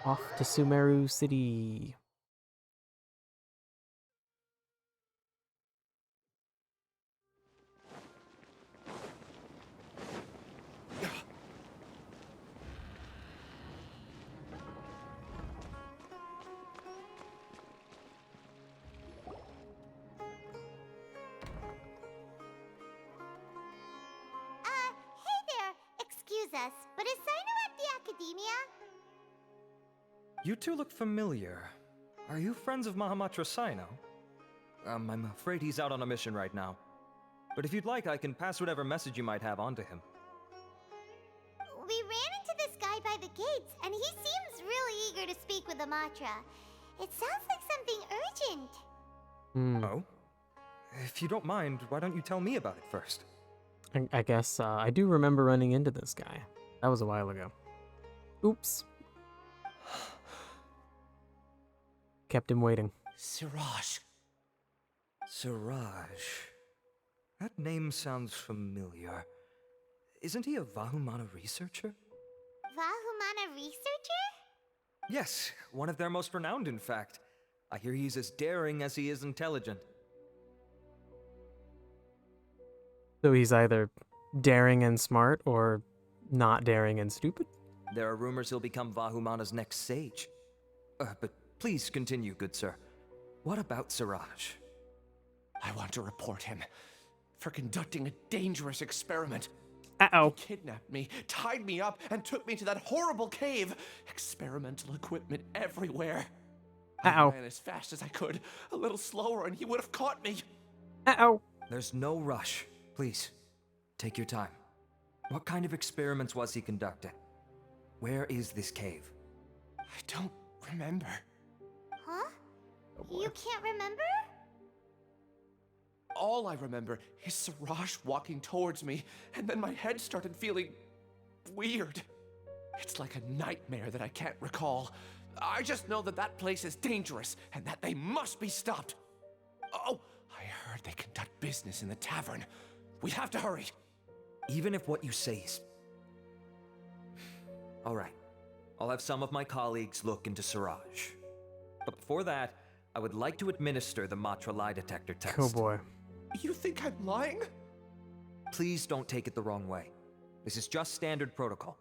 Off to Sumeru City. Hey there. Excuse us, but is Sino at the Academia? You two look familiar. Are you friends of Mahamatra Sino? I'm afraid he's out on a mission right now. But if you'd like, I can pass whatever message you might have on to him. We ran into this guy by the gates, and he seems really eager to speak with Amatra. It sounds like something urgent. Hmm. Oh? If you don't mind, why don't you tell me about it first? I guess I do remember running into this guy. That was a while ago. Oops. Kept him waiting. Siraj. Siraj. That name sounds familiar. Isn't he a Vahumana researcher? Vahumana researcher? Yes, one of their most renowned, in fact. I hear he's as daring as he is intelligent. So he's either daring and smart or not daring and stupid? There are rumors he'll become Vahumana's next sage. But please continue, good sir. What about Siraj? I want to report him for conducting a dangerous experiment. Uh-oh. He kidnapped me, tied me up, and took me to that horrible cave. Experimental equipment everywhere. I Uh-oh. ran as fast as I could, a little slower, and he would have caught me. Uh-oh. There's no rush. Please, take your time. What kind of experiments was he conducting? Where is this cave? I don't remember. Huh? You can't remember? All I remember is Siraj walking towards me, and then my head started feeling weird. It's like a nightmare that I can't recall. I just know that that place is dangerous, and that they must be stopped. Oh, I heard they conduct business in the tavern. We have to hurry. Even if what you say is... All right. I'll have some of my colleagues look into Siraj. But before that, I would like to administer the Matra lie detector test. Oh boy. You think I'm lying? Please don't take it the wrong way. This is just standard protocol.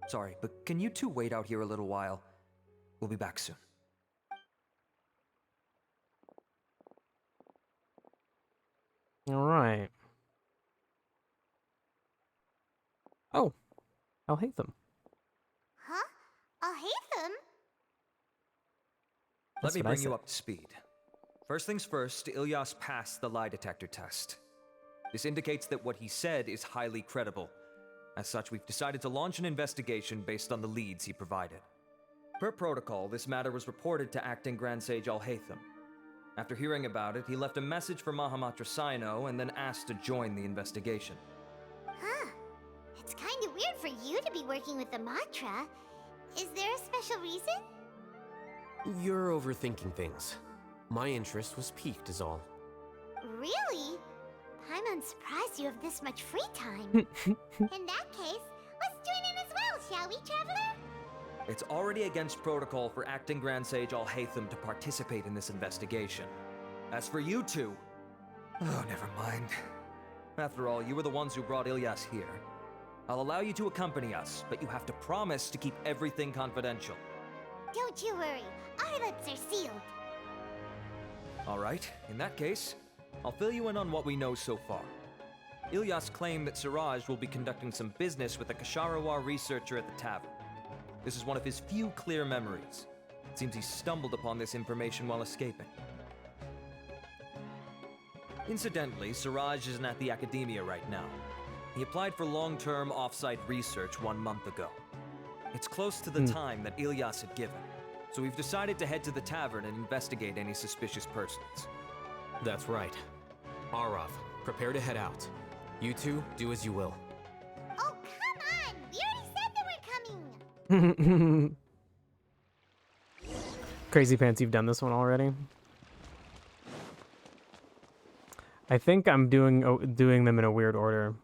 Sorry, but can you two wait out here a little while? We'll be back soon. All right. Oh, I'll hate them. Huh? I'll hate them? Let That's me what I bring you said. up to speed. First things first, Ilyas passed the lie detector test. This indicates that what he said is highly credible. As such, we've decided to launch an investigation based on the leads he provided. Per protocol, this matter was reported to Acting Grand Sage Al-Haytham. After hearing about it, he left a message for Mahamatra Sino and then asked to join the investigation. Huh. It's kind of weird for you to be working with the Matra. Is there a special reason? You're overthinking things. My interest was piqued is all. Really? I'm surprised you have this much free time. In that case, let's join in as well, shall we, Traveler? It's already against protocol for Acting Grand Sage Al-Haytham to participate in this investigation. As for you two... Oh, never mind. After all, you were the ones who brought Ilyas here. I'll allow you to accompany us, but you have to promise to keep everything confidential. Don't you worry, our lips are sealed. Alright, in that case, I'll fill you in on what we know so far. Ilyas claimed that Siraj will be conducting some business with a Kasharawar researcher at the tavern. This is one of his few clear memories. It seems he stumbled upon this information while escaping. Incidentally, Siraj isn't at the academia right now. He applied for long-term off-site research 1 month ago. It's close to the time that Ilyas had given, so we've decided to head to the tavern and investigate any suspicious persons. That's right. Arav, prepare to head out. You two, do as you will. Oh, come on! We already said that we're coming! Crazy Pants, you've done this one already? I think I'm doing them in a weird order.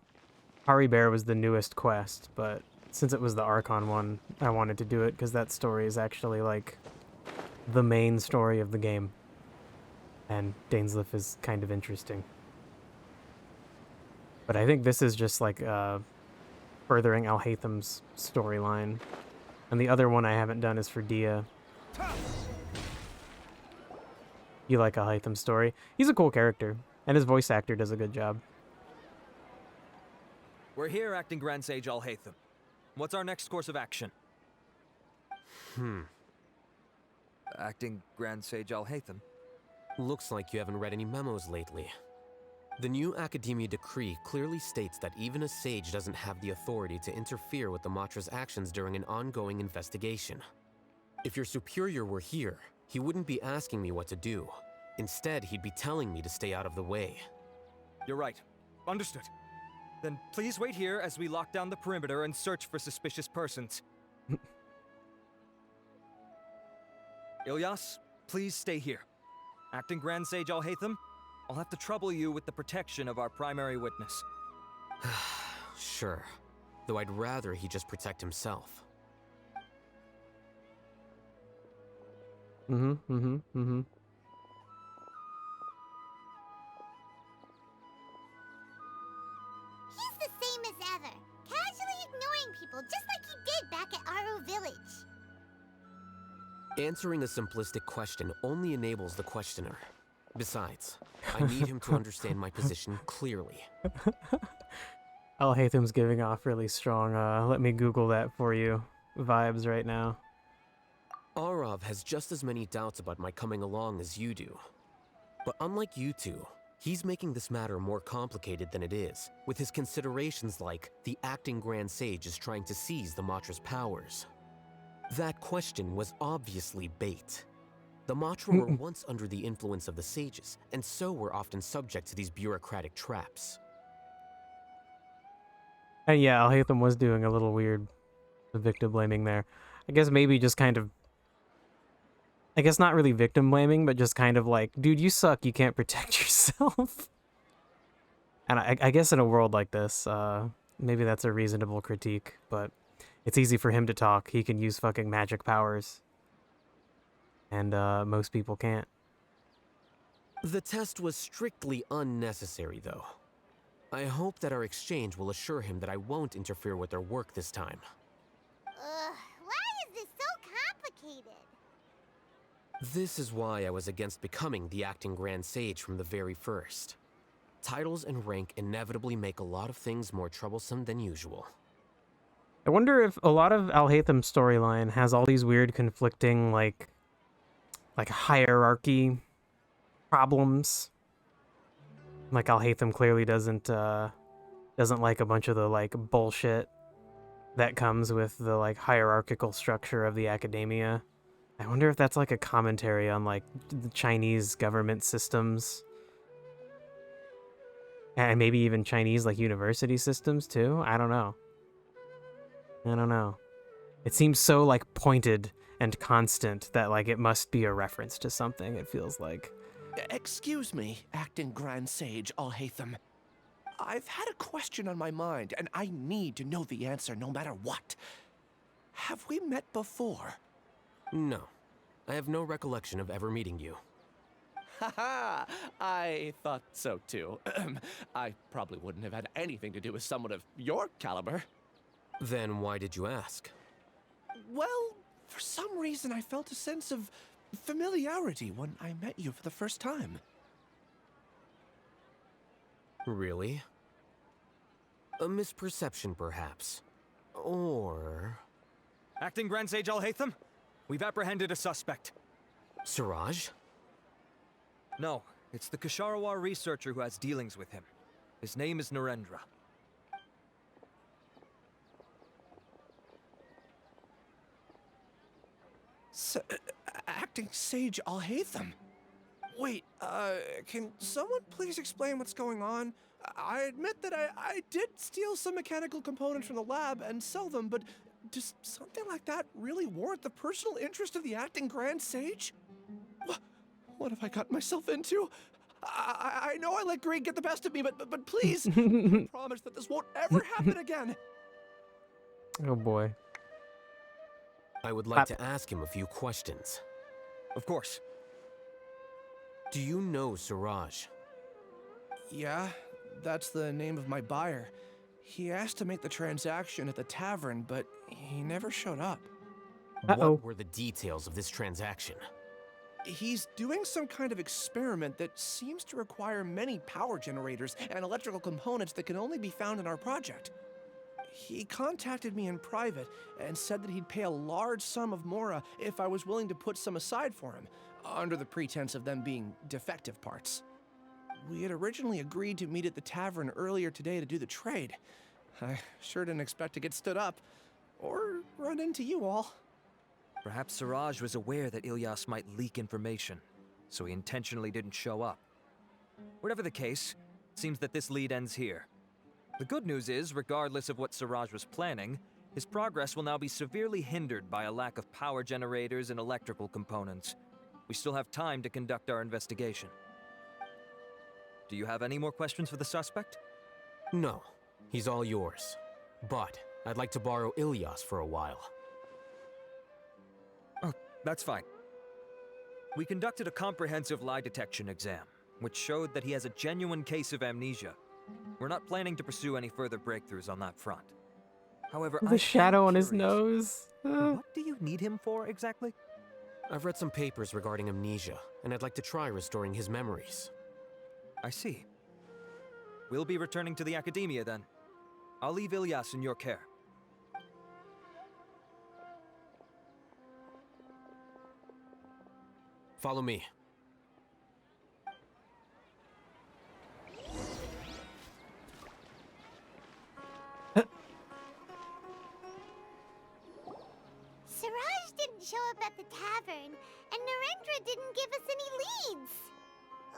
Hari Bear was the newest quest, but since it was the Archon one, I wanted to do it because that story is actually like the main story of the game. And Dainsleif is kind of interesting. But I think this is just like furthering Alhaitham's storyline. And the other one I haven't done is for Dia. You like Alhaitham's story? He's a cool character, and his voice actor does a good job. We're here, Acting Grand Sage Alhaitham. What's our next course of action? Acting Grand Sage Alhaitham? Looks like you haven't read any memos lately. The new Academia decree clearly states that even a sage doesn't have the authority to interfere with the Matra's actions during an ongoing investigation. If your superior were here, he wouldn't be asking me what to do. Instead, he'd be telling me to stay out of the way. You're right. Understood. Then please wait here as we lock down the perimeter and search for suspicious persons. Ilyas, please stay here. Acting Grand Sage Alhaitham, I'll have to trouble you with the protection of our primary witness. Sure. Though I'd rather he just protect himself. He's the same as ever, casually ignoring people just like he did back at Aru Village. Answering a simplistic question only enables the questioner. Besides, I need him to understand my position clearly. Alhaitham's giving off really strong, let me Google that for you vibes right now. Arav has just as many doubts about my coming along as you do. But unlike you two, he's making this matter more complicated than it is, with his considerations like the acting Grand Sage is trying to seize the Matra's powers. That question was obviously bait. The Matra were once under the influence of the sages, and so were often subject to these bureaucratic traps. And yeah, Alhaitham was doing a little weird victim blaming there. I guess maybe just kind of... I guess not really victim blaming, but just kind of like, dude, you suck, you can't protect yourself. And I guess in a world like this, maybe that's a reasonable critique, but it's easy for him to talk. He can use fucking magic powers. And most people can't. The test was strictly unnecessary, though. I hope that our exchange will assure him that I won't interfere with their work this time. Why is this so complicated? This is why I was against becoming the acting Grand Sage from the very first. Titles and rank inevitably make a lot of things more troublesome than usual. I wonder if a lot of Alhaitham's storyline has all these weird conflicting, like hierarchy problems. Like Alhaitham clearly doesn't like a bunch of the like bullshit that comes with the like hierarchical structure of the academia. I wonder if that's like a commentary on like the Chinese government systems. And maybe even Chinese like university systems too? I don't know. It seems so like pointed and constant that like it must be a reference to something, it feels like. Excuse me, Acting Grand Sage Alhaitham. I've had a question on my mind, and I need to know the answer no matter what. Have we met before? No. I have no recollection of ever meeting you. Haha, I thought so too. I probably wouldn't have had anything to do with someone of your caliber. Then why did you ask? Well, for some reason I felt a sense of familiarity when I met you for the first time. Really? A misperception, perhaps. Or... Acting Grand Sage Alhaitham, we've apprehended a suspect. Siraj? No, it's the Kasharawar researcher who has dealings with him. His name is Narendra. Acting Sage Alhaitham. Wait, can someone please explain what's going on? I admit that I did steal some mechanical components from the lab and sell them, but does something like that really warrant the personal interest of the acting Grand Sage? What have I gotten myself into? I know I let greed get the best of me, but please, promise that this won't ever happen again. Oh boy. I would like to ask him a few questions. Of course. Do you know Siraj? Yeah, that's the name of my buyer. He asked to make the transaction at the tavern, but he never showed up. What were the details of this transaction? He's doing some kind of experiment that seems to require many power generators and electrical components that can only be found in our project. He contacted me in private and said that he'd pay a large sum of Mora if I was willing to put some aside for him, under the pretense of them being defective parts. We had originally agreed to meet at the tavern earlier today to do the trade. I sure didn't expect to get stood up, or run into you all. Perhaps Siraj was aware that Ilyas might leak information, so he intentionally didn't show up. Whatever the case, it seems that this lead ends here. The good news is, regardless of what Siraj was planning, his progress will now be severely hindered by a lack of power generators and electrical components. We still have time to conduct our investigation. Do you have any more questions for the suspect? No, he's all yours. But I'd like to borrow Ilyas for a while. Oh, that's fine. We conducted a comprehensive lie detection exam, which showed that he has a genuine case of amnesia. We're not planning to pursue any further breakthroughs on that front. However, The shadow on his curious. nose. What do you need him for exactly? I've read some papers regarding amnesia, and I'd like to try restoring his memories. I see. We'll be returning to the Academia then. I'll leave Ilyas in your care. Follow me. Siraj didn't show up at the tavern, and Narendra didn't give us any leads.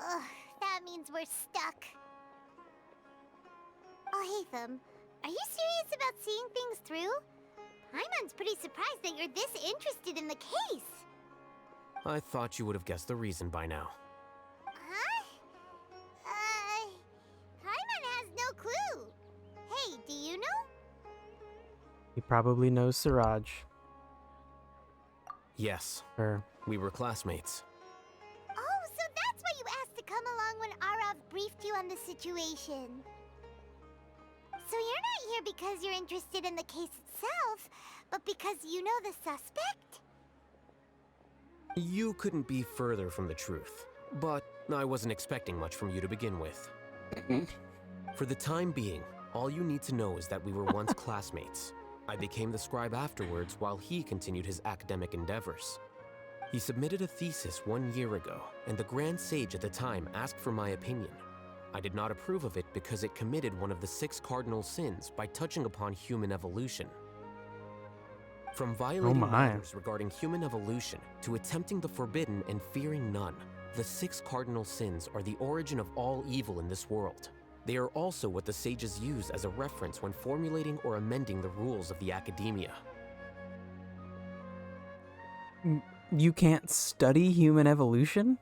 Ugh, that means we're stuck. Oh, Hatham, are you serious about seeing things through? Paimon's pretty surprised that you're this interested in the case. I thought you would have guessed the reason by now. Huh? Paimon has no clue. Hey, do you know? He probably knows Siraj. Yes, Or we were classmates. Oh, so that's why you asked to come along when Arav briefed you on the situation. So you're not here because you're interested in the case itself, but because you know the suspect? You couldn't be further from the truth, but I wasn't expecting much from you to begin with. For the time being, all you need to know is that we were once classmates. I became the scribe afterwards while he continued his academic endeavors. He submitted a thesis 1 year ago, and the Grand Sage at the time asked for my opinion. I did not approve of it because it committed one of the 6 cardinal sins by touching upon human evolution. From violating matters regarding human evolution to attempting the forbidden and fearing none, the 6 cardinal sins are the origin of all evil in this world. They are also what the sages use as a reference when formulating or amending the rules of the Academia. you can't study human evolution?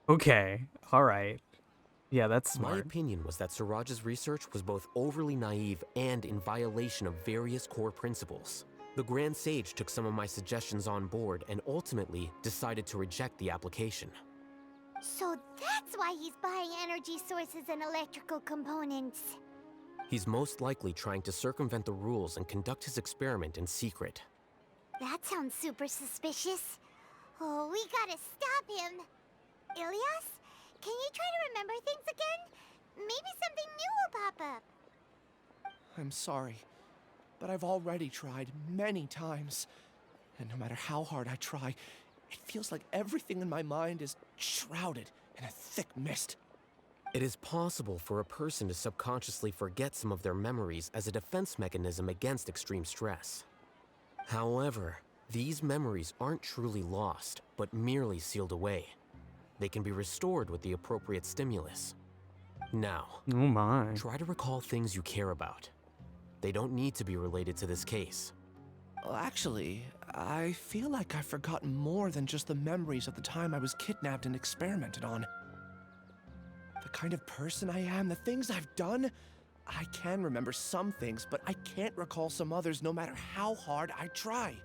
Okay, alright. Yeah, that's smart. My opinion was that Siraj's research was both overly naive and in violation of various core principles. The Grand Sage took some of my suggestions on board and ultimately decided to reject the application. So that's why he's buying energy sources and electrical components. He's most likely trying to circumvent the rules and conduct his experiment in secret. That sounds super suspicious. Oh, we gotta stop him. Ilias, can you try to remember things again? Maybe something new will pop up. I'm sorry, but I've already tried many times. And no matter how hard I try, it feels like everything in my mind is shrouded in a thick mist. It is possible for a person to subconsciously forget some of their memories as a defense mechanism against extreme stress. However, these memories aren't truly lost, but merely sealed away. They can be restored with the appropriate stimulus. Now, Oh my. try to recall things you care about. They don't need to be related to this case. Well, actually, I feel like I've forgotten more than just the memories of the time I was kidnapped and experimented on. The kind of person I am, the things I've done, I can remember some things, but I can't recall some others no matter how hard I try.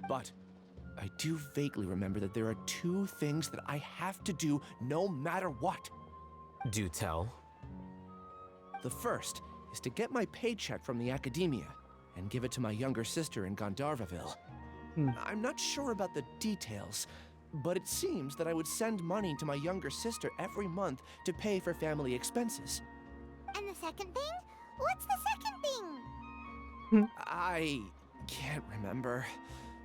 But I do vaguely remember that there are two things that I have to do no matter what. Do tell. The first is to get my paycheck from the academia and give it to my younger sister in Gandharvaville. I'm not sure about the details, but it seems that I would send money to my younger sister every month to pay for family expenses. And the second thing? What's the second thing? I can't remember.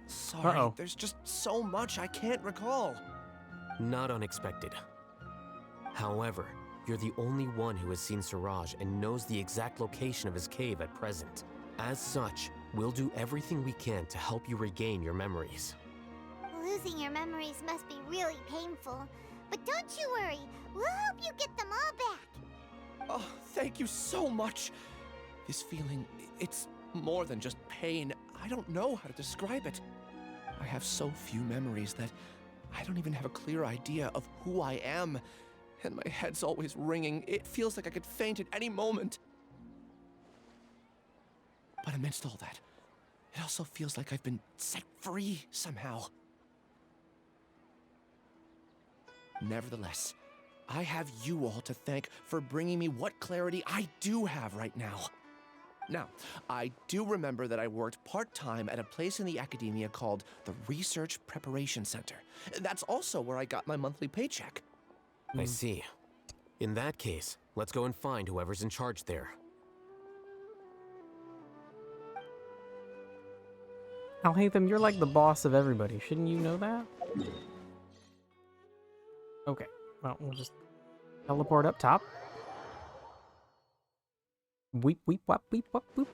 Sorry, Uh-oh. there's just so much I can't recall. Not unexpected. However, you're the only one who has seen Siraj and knows the exact location of his cave at present. As such, we'll do everything we can to help you regain your memories. Losing your memories must be really painful. But don't you worry, we'll help you get them all back. Oh, thank you so much. This feeling, it's more than just pain. I don't know how to describe it. I have so few memories that I don't even have a clear idea of who I am. And my head's always ringing. It feels like I could faint at any moment. But amidst all that, it also feels like I've been set free somehow. Nevertheless, I have you all to thank for bringing me what clarity I do have right now. Now, I do remember that I worked part-time at a place in the academia called the Research Preparation Center. That's also where I got my monthly paycheck. I see. In that case, let's go and find whoever's in charge there. Alhaitham, you're like the boss of everybody. Shouldn't you know that? Okay, well, we'll just teleport up top. Weep, weep, wop, weep, wop, boop.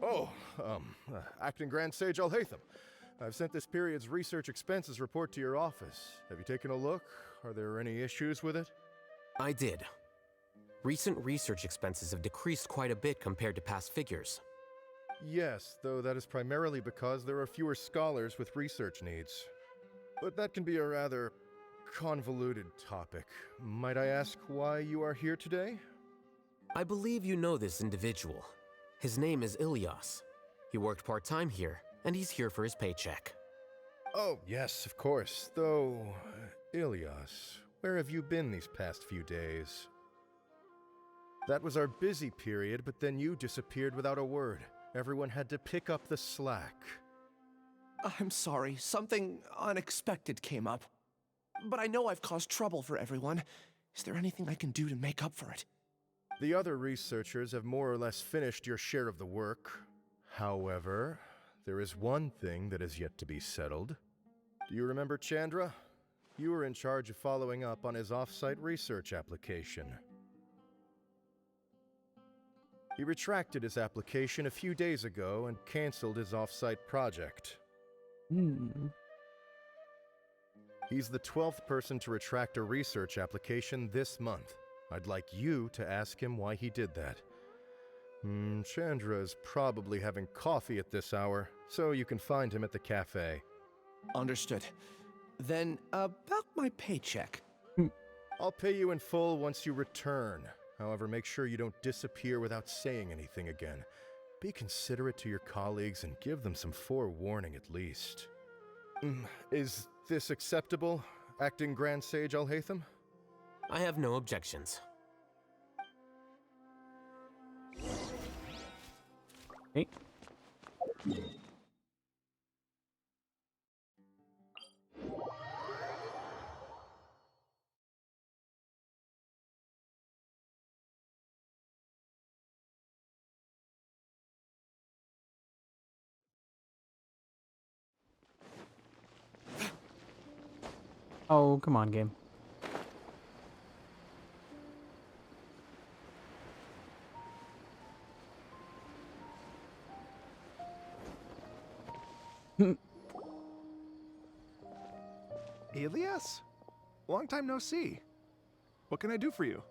Oh, Acting Grand Sage Alhaitham. I've sent this period's research expenses report to your office. Have you taken a look? Are there any issues with it? I did. Recent research expenses have decreased quite a bit compared to past figures. Yes, though that is primarily because there are fewer scholars with research needs. But that can be a rather convoluted topic. Might I ask why you are here today? I believe you know this individual. His name is Ilias. He worked part-time here, and he's here for his paycheck. Oh, yes, of course. Though, Ilias, where have you been these past few days? That was our busy period, but then you disappeared without a word. Everyone had to pick up the slack. I'm sorry, something unexpected came up. But I know I've caused trouble for everyone. Is there anything I can do to make up for it? The other researchers have more or less finished your share of the work. However, there is one thing that is yet to be settled. Do you remember Chandra? You were in charge of following up on his off-site research application. He retracted his application a few days ago and canceled his off-site project. He's the 12th person to retract a research application this month. I'd like you to ask him why he did that. Chandra is probably having coffee at this hour, so you can find him at the cafe. Understood. Then, about my paycheck. I'll pay you in full once you return. However, make sure you don't disappear without saying anything again. Be considerate to your colleagues and give them some forewarning at least. Is this acceptable, Acting Grand Sage Alhaitham? I have no objections. Hey. Oh, come on, game. Elias? Long time no see. What can I do for you?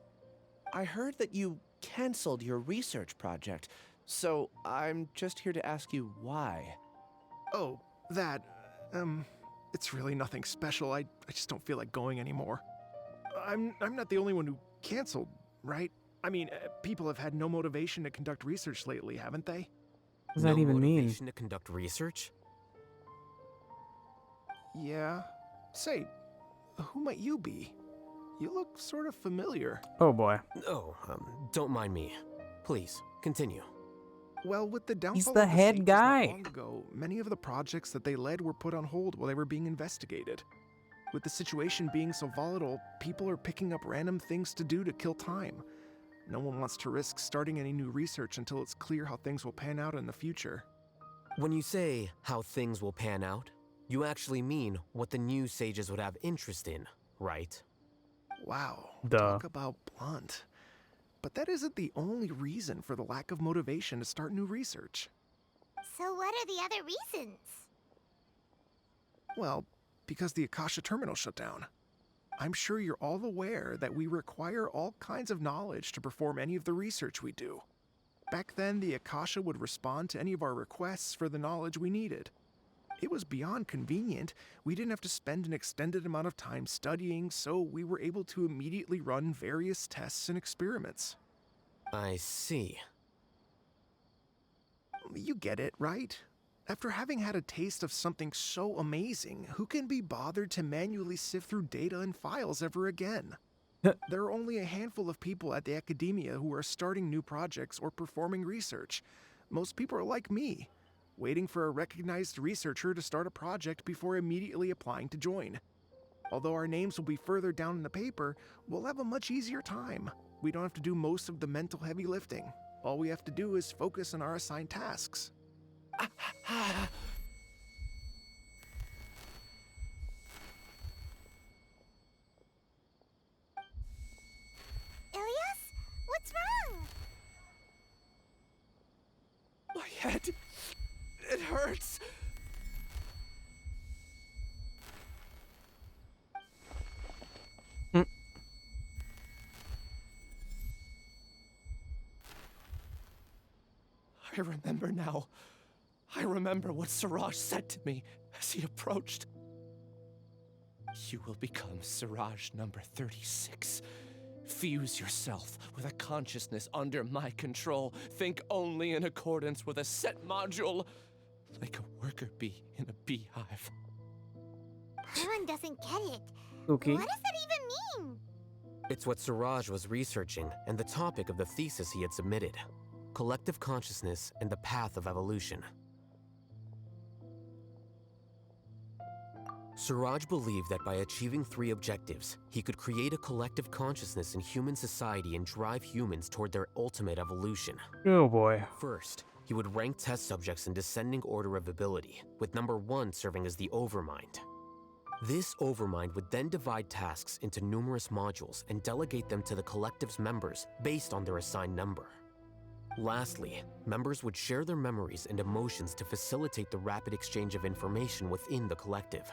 I heard that you canceled your research project, so I'm just here to ask you why. Oh, that, it's really nothing special. I just don't feel like going anymore. I'm not the only one who canceled, right? I mean, people have had no motivation to conduct research lately, haven't they? What does that even mean? Motivation to conduct research? Yeah. Say, who might you be? You look sort of familiar. Oh boy. Oh, don't mind me. Please, continue. Well, with the downfall He's of the the head Sages guy. not long ago, many of the projects that they led were put on hold while they were being investigated. With the situation being so volatile, people are picking up random things to do to kill time. No one wants to risk starting any new research until it's clear how things will pan out in the future. When you say how things will pan out, you actually mean what the new sages would have interest in, right? Wow, Duh. talk about blunt. But that isn't the only reason for the lack of motivation to start new research. So what are the other reasons? Well, because the Akasha terminal shut down. I'm sure you're all aware that we require all kinds of knowledge to perform any of the research we do. Back then, the Akasha would respond to any of our requests for the knowledge we needed. It was beyond convenient. We didn't have to spend an extended amount of time studying, so we were able to immediately run various tests and experiments. I see. You get it, right? After having had a taste of something so amazing, who can be bothered to manually sift through data and files ever again? There are only a handful of people at the academia who are starting new projects or performing research. Most people are like me, waiting for a recognized researcher to start a project before immediately applying to join. Although our names will be further down in the paper, we'll have a much easier time. We don't have to do most of the mental heavy lifting. All we have to do is focus on our assigned tasks. Ilias? What's wrong? My head, it hurts. I remember now. I remember what Siraj said to me as he approached. You will become Siraj number 36. Fuse yourself with a consciousness under my control. Think only in accordance with a set module, like a worker bee in a beehive. Everyone doesn't get it. Okay. What does that even mean? It's what Siraj was researching and the topic of the thesis he had submitted. Collective consciousness and the path of evolution. Suraj believed that by achieving 3 objectives, he could create a collective consciousness in human society and drive humans toward their ultimate evolution. Oh boy. First, he would rank test subjects in descending order of ability, with number 1 serving as the Overmind. This Overmind would then divide tasks into numerous modules and delegate them to the collective's members based on their assigned number. Lastly, members would share their memories and emotions to facilitate the rapid exchange of information within the collective.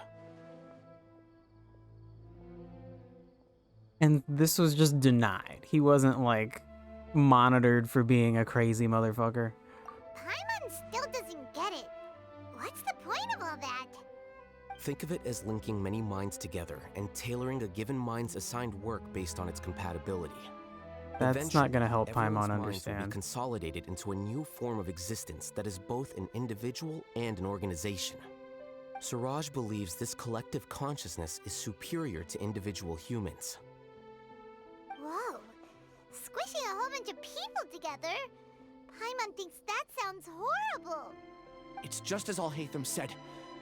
And this was just denied. He wasn't, like, monitored for being a crazy motherfucker. Paimon still doesn't get it. What's the point of all that? Think of it as linking many minds together and tailoring a given mind's assigned work based on its compatibility. That's not going to help everyone's Paimon minds will be understand. consolidated into a new form of existence that is both an individual and an organization. Suraj believes this collective consciousness is superior to individual humans. Whoa. Squishing a whole bunch of people together? Paimon thinks that sounds horrible. It's just as Alhaitham said.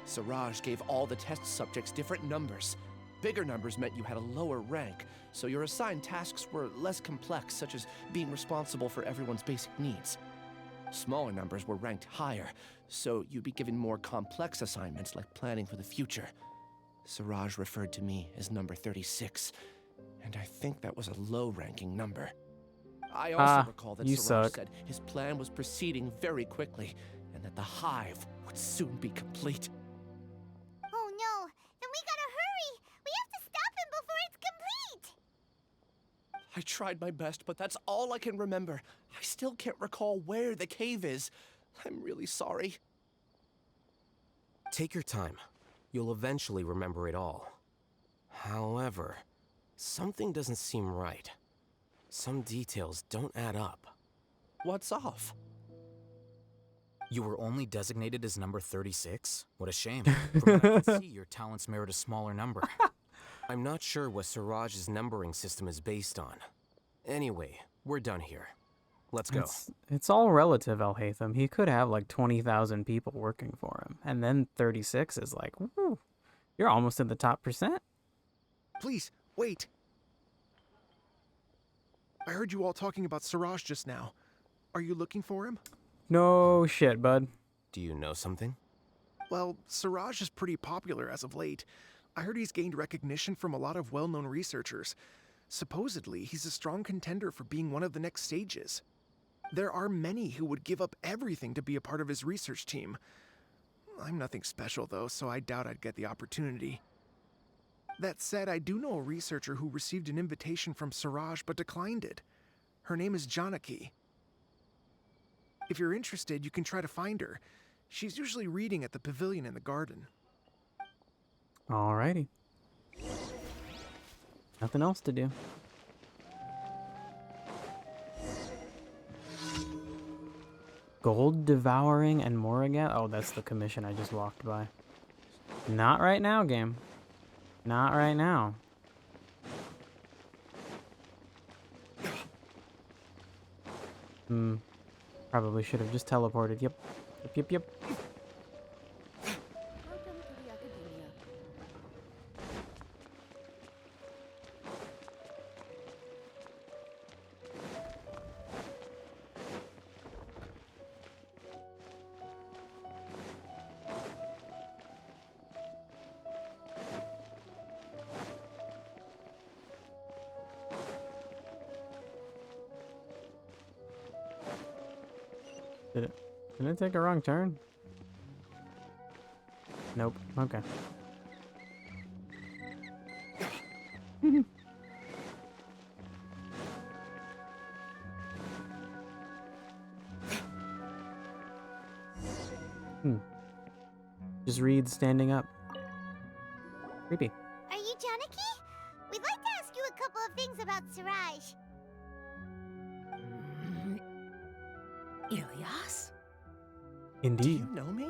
Siraj gave all the test subjects different numbers. Bigger numbers meant you had a lower rank, so your assigned tasks were less complex, such as being responsible for everyone's basic needs. Smaller numbers were ranked higher, so you'd be given more complex assignments like planning for the future. Siraj referred to me as number 36, and I think that was a low-ranking number. I also recall that you Siraj suck. said his plan was proceeding very quickly, and that the hive would soon be complete. Oh no, then we gotta hurry! We have to stop him before it's complete! I tried my best, but that's all I can remember. I still can't recall where the cave is. I'm really sorry. Take your time. You'll eventually remember it all. However, something doesn't seem right. Some details don't add up. What's off? You were only designated as number 36? What a shame. From what I can see, your talents merit a smaller number. I'm not sure what Siraj's numbering system is based on. Anyway, we're done here. Let's go. It's all relative, Alhaitham. He could have like 20,000 people working for him. And then 36 is like, woo, you're almost in the top percent. Please, wait. I heard you all talking about Siraj just now. Are you looking for him? No shit, bud. Do you know something? Well, Siraj is pretty popular as of late. I heard he's gained recognition from a lot of well-known researchers. Supposedly, he's a strong contender for being one of the next sages. There are many who would give up everything to be a part of his research team. I'm nothing special, though, so I doubt I'd get the opportunity. That said, I do know a researcher who received an invitation from Siraj but declined it. Her name is Janaki. If you're interested, you can try to find her. She's usually reading at the pavilion in the garden. Alrighty. Nothing else to do. Gold devouring and more again? Oh, that's the commission I just walked by. Not right now, game. Not right now. Probably should have just teleported. Yep. Yep. Did it take a wrong turn? Nope. Okay. Just read standing up. Creepy. Are you Janaki? We'd like to ask you a couple of things about Siraj. Ilyas? Indeed. Do you know me?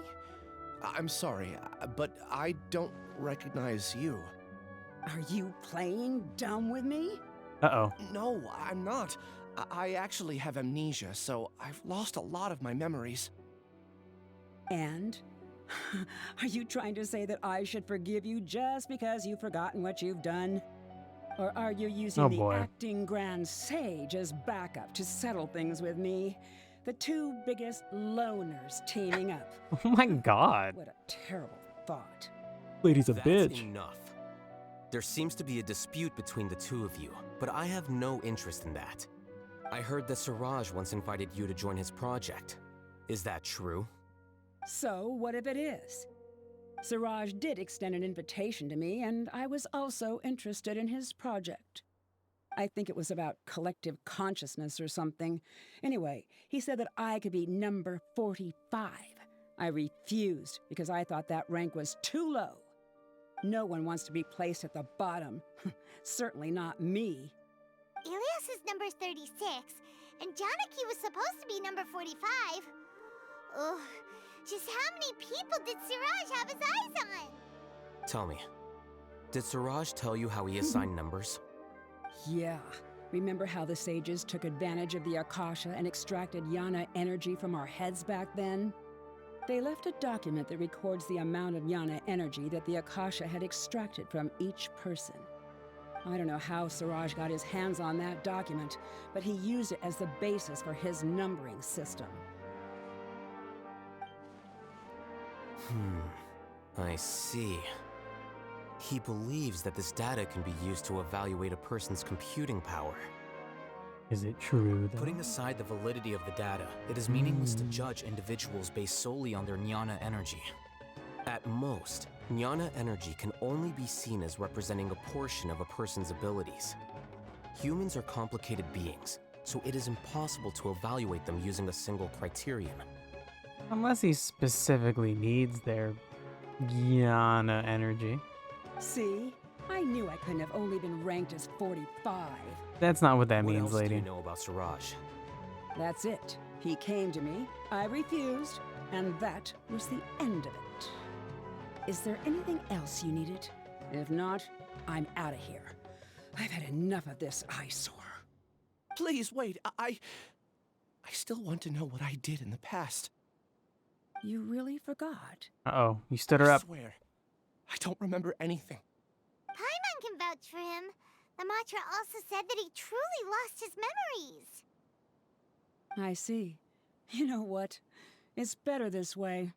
I'm sorry, but I don't recognize you. Are you playing dumb with me? Uh-oh. No, I'm not. I actually have amnesia, so I've lost a lot of my memories. And Are you trying to say that I should forgive you just because you've forgotten what you've done? Or are you using Oh the boy. acting grand sage as backup to settle things with me? The two biggest loners teaming up. Oh my god. What a terrible thought. Lady's a That's bitch. enough. There seems to be a dispute between the two of you, but I have no interest in that. I heard that Siraj once invited you to join his project. Is that true? So, what if it is? Siraj did extend an invitation to me, and I was also interested in his project. I think it was about collective consciousness or something. Anyway, he said that I could be number 45. I refused because I thought that rank was too low. No one wants to be placed at the bottom. Certainly not me. Ilias is number 36, and Janaki was supposed to be number 45. Ugh, just how many people did Siraj have his eyes on? Tell me, did Siraj tell you how he assigned numbers? Yeah. Remember how the sages took advantage of the Akasha and extracted Yana energy from our heads back then? They left a document that records the amount of Yana energy that the Akasha had extracted from each person. I don't know how Siraj got his hands on that document, but he used it as the basis for his numbering system. I see. He believes that this data can be used to evaluate a person's computing power. Is it true, though? Putting aside the validity of the data, it is meaningless to judge individuals based solely on their Jnana energy. At most, Jnana energy can only be seen as representing a portion of a person's abilities. Humans are complicated beings, so it is impossible to evaluate them using a single criterion. Unless he specifically needs their Yana energy. See? I knew I couldn't have only been ranked as 45. That's not what that What means, else lady. do you know about Siraj? That's it. He came to me, I refused, and that was the end of it. Is there anything else you needed? If not, I'm out of here. I've had enough of this eyesore. Please wait. I still want to know what I did in the past. You really forgot? Uh-oh, you stood her I up. swear, I don't remember anything. Paimon can vouch for him. The mantra also said that he truly lost his memories. I see. You know what? It's better this way.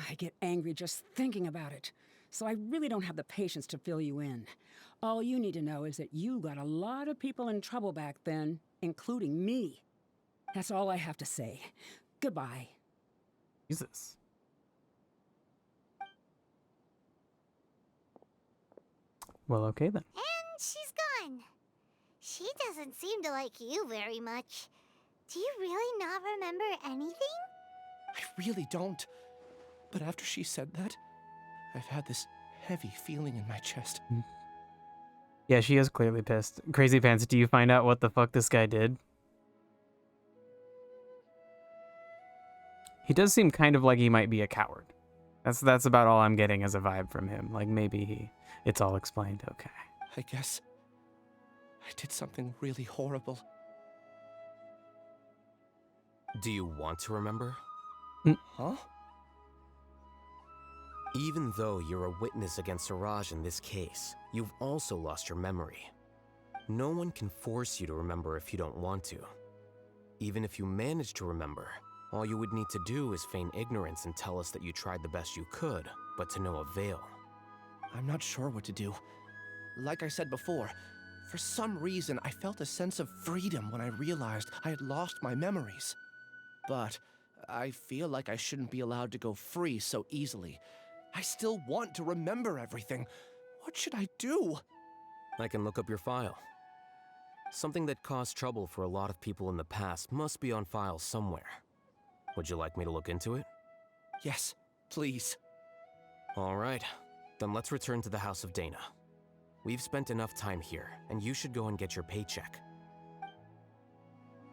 I get angry just thinking about it, so I really don't have the patience to fill you in. All you need to know is that you got a lot of people in trouble back then, including me. That's all I have to say. Goodbye. Jesus. Well, okay then. And she's gone. She doesn't seem to like you very much. Do you really not remember anything? I really don't. But after she said that, I've had this heavy feeling in my chest. Yeah, she is clearly pissed. Crazy Pants, do you find out what the fuck this guy did? He does seem kind of like he might be a coward. That's about all I'm getting as a vibe from him. Like maybe it's all explained. Okay. I guess I did something really horrible. Do you want to remember? Huh? Even though you're a witness against Siraj in this case, you've also lost your memory. No one can force you to remember if you don't want to. Even if you manage to remember, all you would need to do is feign ignorance and tell us that you tried the best you could, but to no avail. I'm not sure what to do. Like I said before, for some reason I felt a sense of freedom when I realized I had lost my memories. But I feel like I shouldn't be allowed to go free so easily. I still want to remember everything. What should I do? I can look up your file. Something that caused trouble for a lot of people in the past must be on file somewhere. Would you like me to look into it? Yes, please. All right, then let's return to the House of Dana. We've spent enough time here, and you should go and get your paycheck.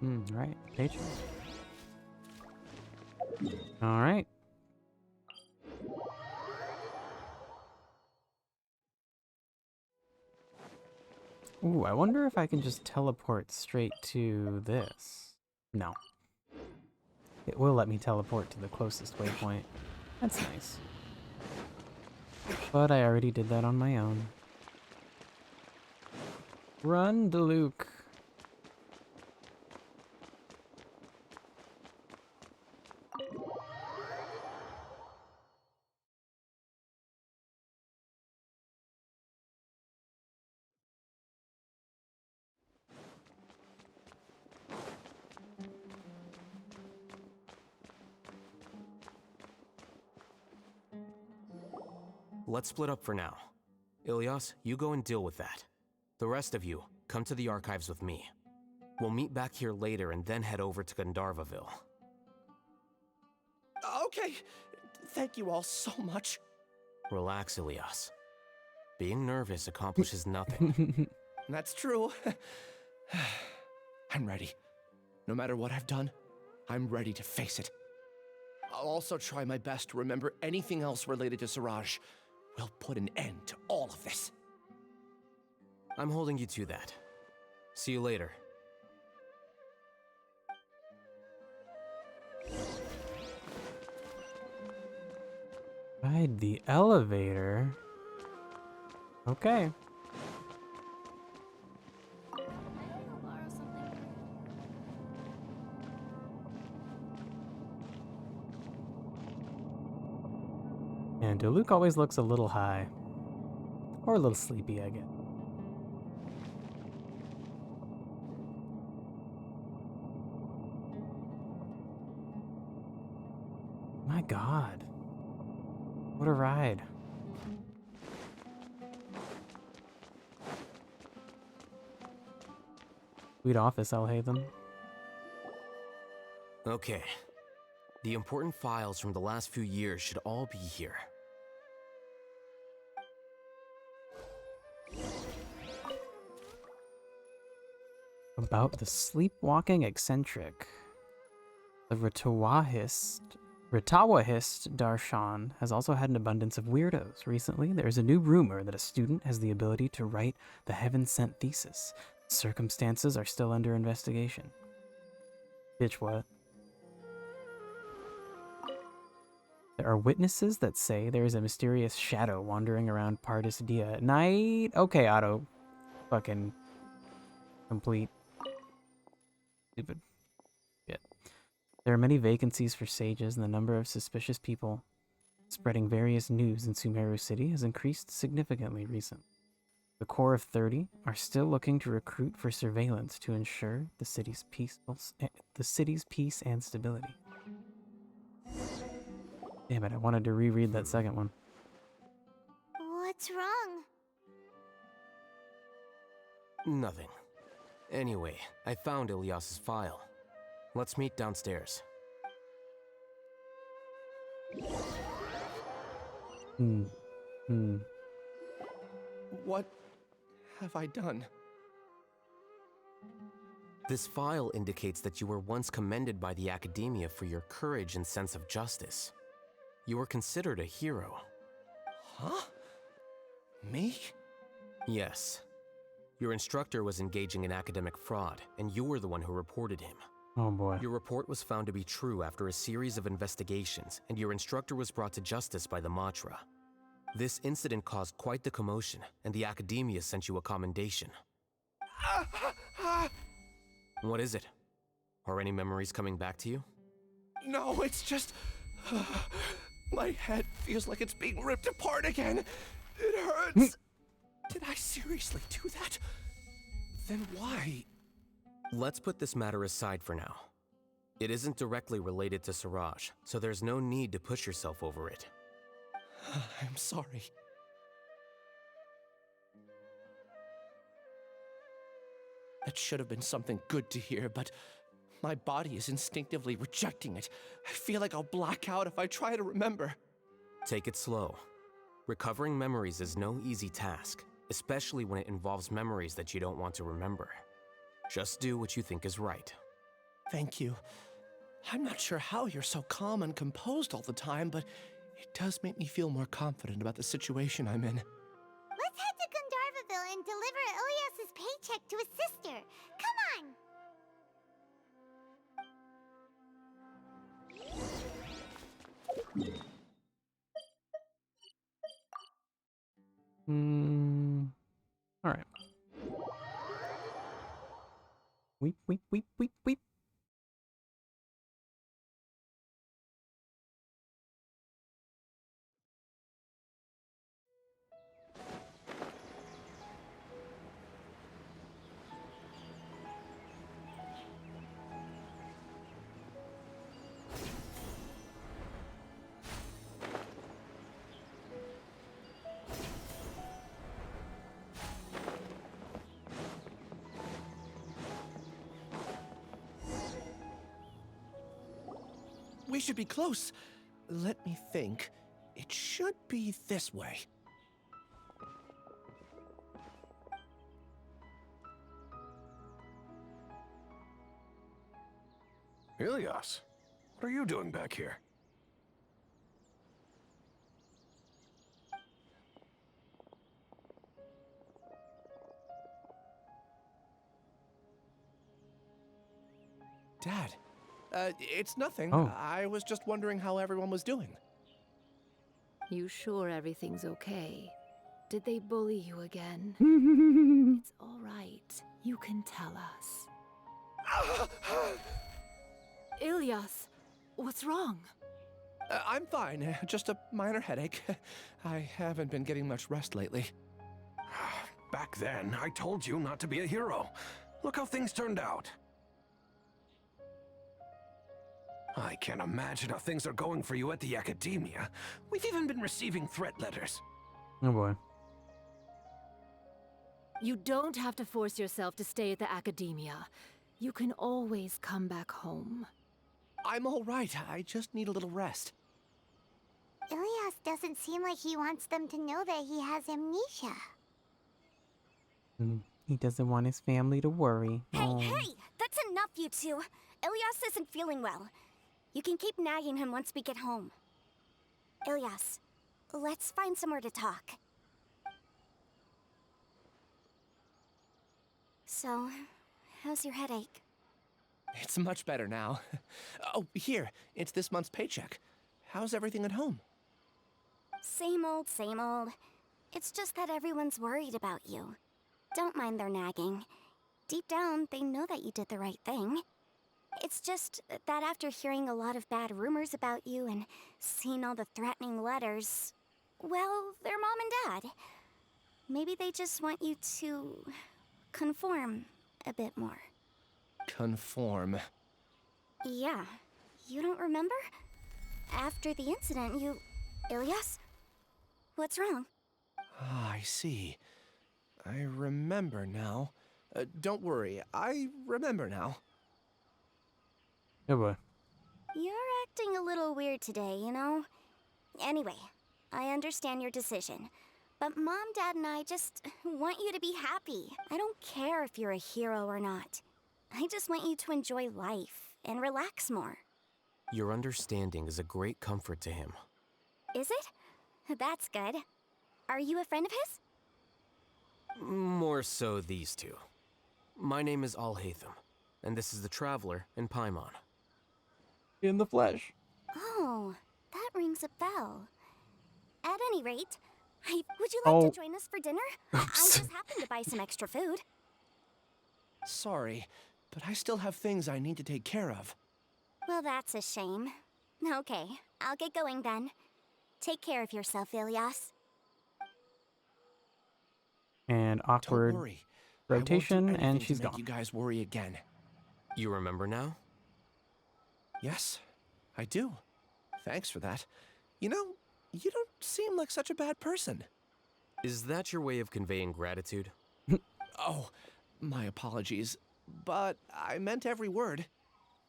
Right, paycheck. All right. Ooh, I wonder if I can just teleport straight to this. No. It will let me teleport to the closest waypoint. That's nice. But I already did that on my own. Run, Diluc. Let's split up for now. Ilyas, you go and deal with that. The rest of you, come to the archives with me. We'll meet back here later and then head over to Gandharvaville. Okay. Thank you all so much. Relax, Ilyas. Being nervous accomplishes nothing. That's true. I'm ready. No matter what I've done, I'm ready to face it. I'll also try my best to remember anything else related to Siraj. We'll put an end to all of this. I'm holding you to that. See you later. Ride the elevator? Okay. And Diluc always looks a little high. Or a little sleepy, I guess. My god. What a ride. Sweet office, Alhaven. Okay. The important files from the last few years should all be here. About the sleepwalking eccentric. The Ritawahist Darshan has also had an abundance of weirdos. Recently, there is a new rumor that a student has the ability to write the heaven-sent thesis. Circumstances are still under investigation. Bitch, what? There are witnesses that say there is a mysterious shadow wandering around Pardis Dia at night. Okay, Otto. Fucking complete. Stupid. Shit. There are many vacancies for sages, and the number of suspicious people spreading various news in Sumeru City has increased significantly recently. The core of 30 are still looking to recruit for surveillance to ensure the city's peace and stability. Damn it, I wanted to reread that second one. What's wrong? Nothing. Anyway, I found Ilyas's file. Let's meet downstairs. What have I done? This file indicates that you were once commended by the Academia for your courage and sense of justice. You were considered a hero. Huh? Me? Yes. Your instructor was engaging in academic fraud, and you were the one who reported him. Oh boy. Your report was found to be true after a series of investigations, and your instructor was brought to justice by the Matra. This incident caused quite the commotion, and the Academia sent you a commendation. What is it? Are any memories coming back to you? No, it's just... my head feels like it's being ripped apart again. It hurts. Did I seriously do that? Then why? Let's put this matter aside for now. It isn't directly related to Siraj, so there's no need to push yourself over it. I'm sorry. That should have been something good to hear, but my body is instinctively rejecting it. I feel like I'll black out if I try to remember. Take it slow. Recovering memories is no easy task, especially when it involves memories that you don't want to remember. Just do what you think is right. Thank you. I'm not sure how you're so calm and composed all the time, but it does make me feel more confident about the situation I'm in. Let's head to Gandharvaville and deliver Ilyas's paycheck to his sister. Come on! Weep, weep, weep, weep, weep. We should be close. Let me think. It should be this way. Ilias, what are you doing back here? Dad, it's nothing. Oh. I was just wondering how everyone was doing. You sure everything's okay? Did they bully you again? It's all right. You can tell us. Ilias, what's wrong? I'm fine. Just a minor headache. I haven't been getting much rest lately. Back then, I told you not to be a hero. Look how things turned out. I can't imagine how things are going for you at the Academia. We've even been receiving threat letters. Oh boy. You don't have to force yourself to stay at the Academia. You can always come back home. I'm all right. I just need a little rest. Ilias doesn't seem like he wants them to know that he has amnesia. He doesn't want his family to worry. Hey, that's enough, you two. Ilias isn't feeling well. You can keep nagging him once we get home. Ilias, let's find somewhere to talk. So, how's your headache? It's much better now. Oh, here, it's this month's paycheck. How's everything at home? Same old, same old. It's just that everyone's worried about you. Don't mind their nagging. Deep down, they know that you did the right thing. It's just that after hearing a lot of bad rumors about you and seeing all the threatening letters, well, they're mom and dad. Maybe they just want you to conform a bit more. Conform. Yeah. You don't remember? After the incident, you... Ilias? What's wrong? Ah, I see. I remember now. Don't worry, I remember now. Oh boy. You're acting a little weird today, you know? Anyway, I understand your decision. But Mom, Dad, and I just want you to be happy. I don't care if you're a hero or not. I just want you to enjoy life and relax more. Your understanding is a great comfort to him. Is it? That's good. Are you a friend of his? More so these two. My name is Al-Haytham, and this is the Traveler in Paimon. In the flesh. Oh, that rings a bell. At any rate, would you like to join us for dinner? I just happened to buy some extra food. Sorry, but I still have things I need to take care of. Well, that's a shame. Okay, I'll get going then. Take care of yourself, Ilias. And awkward Don't worry. rotation, I won't do and anything she's to make gone. you guys worry again. You remember now? Yes, I do. Thanks for that. You know, you don't seem like such a bad person. Is that your way of conveying gratitude? Oh, my apologies. But I meant every word.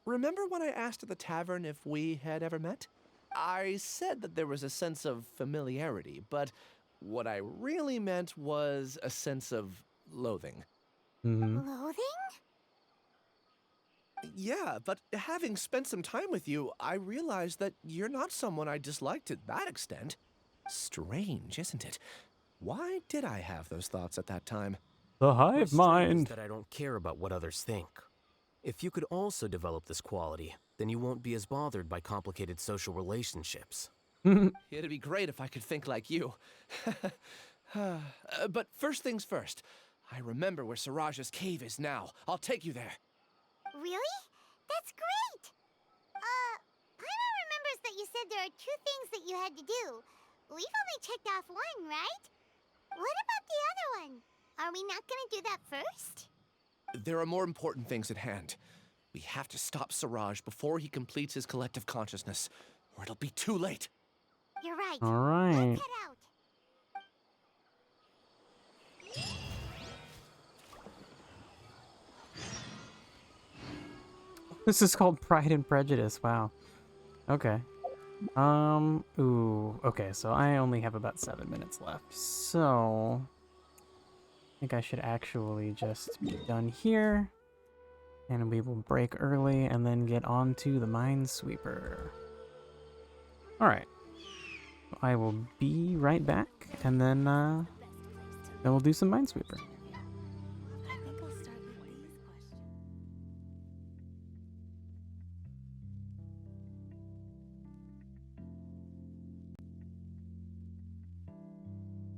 Remember when I asked at the tavern if we had ever met? I said that there was a sense of familiarity, but what I really meant was a sense of loathing. Loathing? Yeah, but having spent some time with you, I realized that you're not someone I dislike to that extent. Strange, isn't it? Why did I have those thoughts at that time? The hive What's strange mind. is that I don't care about what others think. If you could also develop this quality, then you won't be as bothered by complicated social relationships. It'd be great if I could think like you. But first things first. I remember where Siraj's cave is now. I'll take you there. Really? That's great! Paimon remembers that you said there are 2 things that you had to do. We've only checked off 1, right? What about the other one? Are we not gonna do that first? There are more important things at hand. We have to stop Siraj before he completes his collective consciousness, or it'll be too late. You're right. All right. Let's head out. This is called Pride and Prejudice. Wow. Okay. Ooh. Okay, so I only have about 7 minutes left. So I think I should actually just be done here. And we will break early and then get on to the Minesweeper. Alright. I will be right back, and then we'll do some Minesweeper.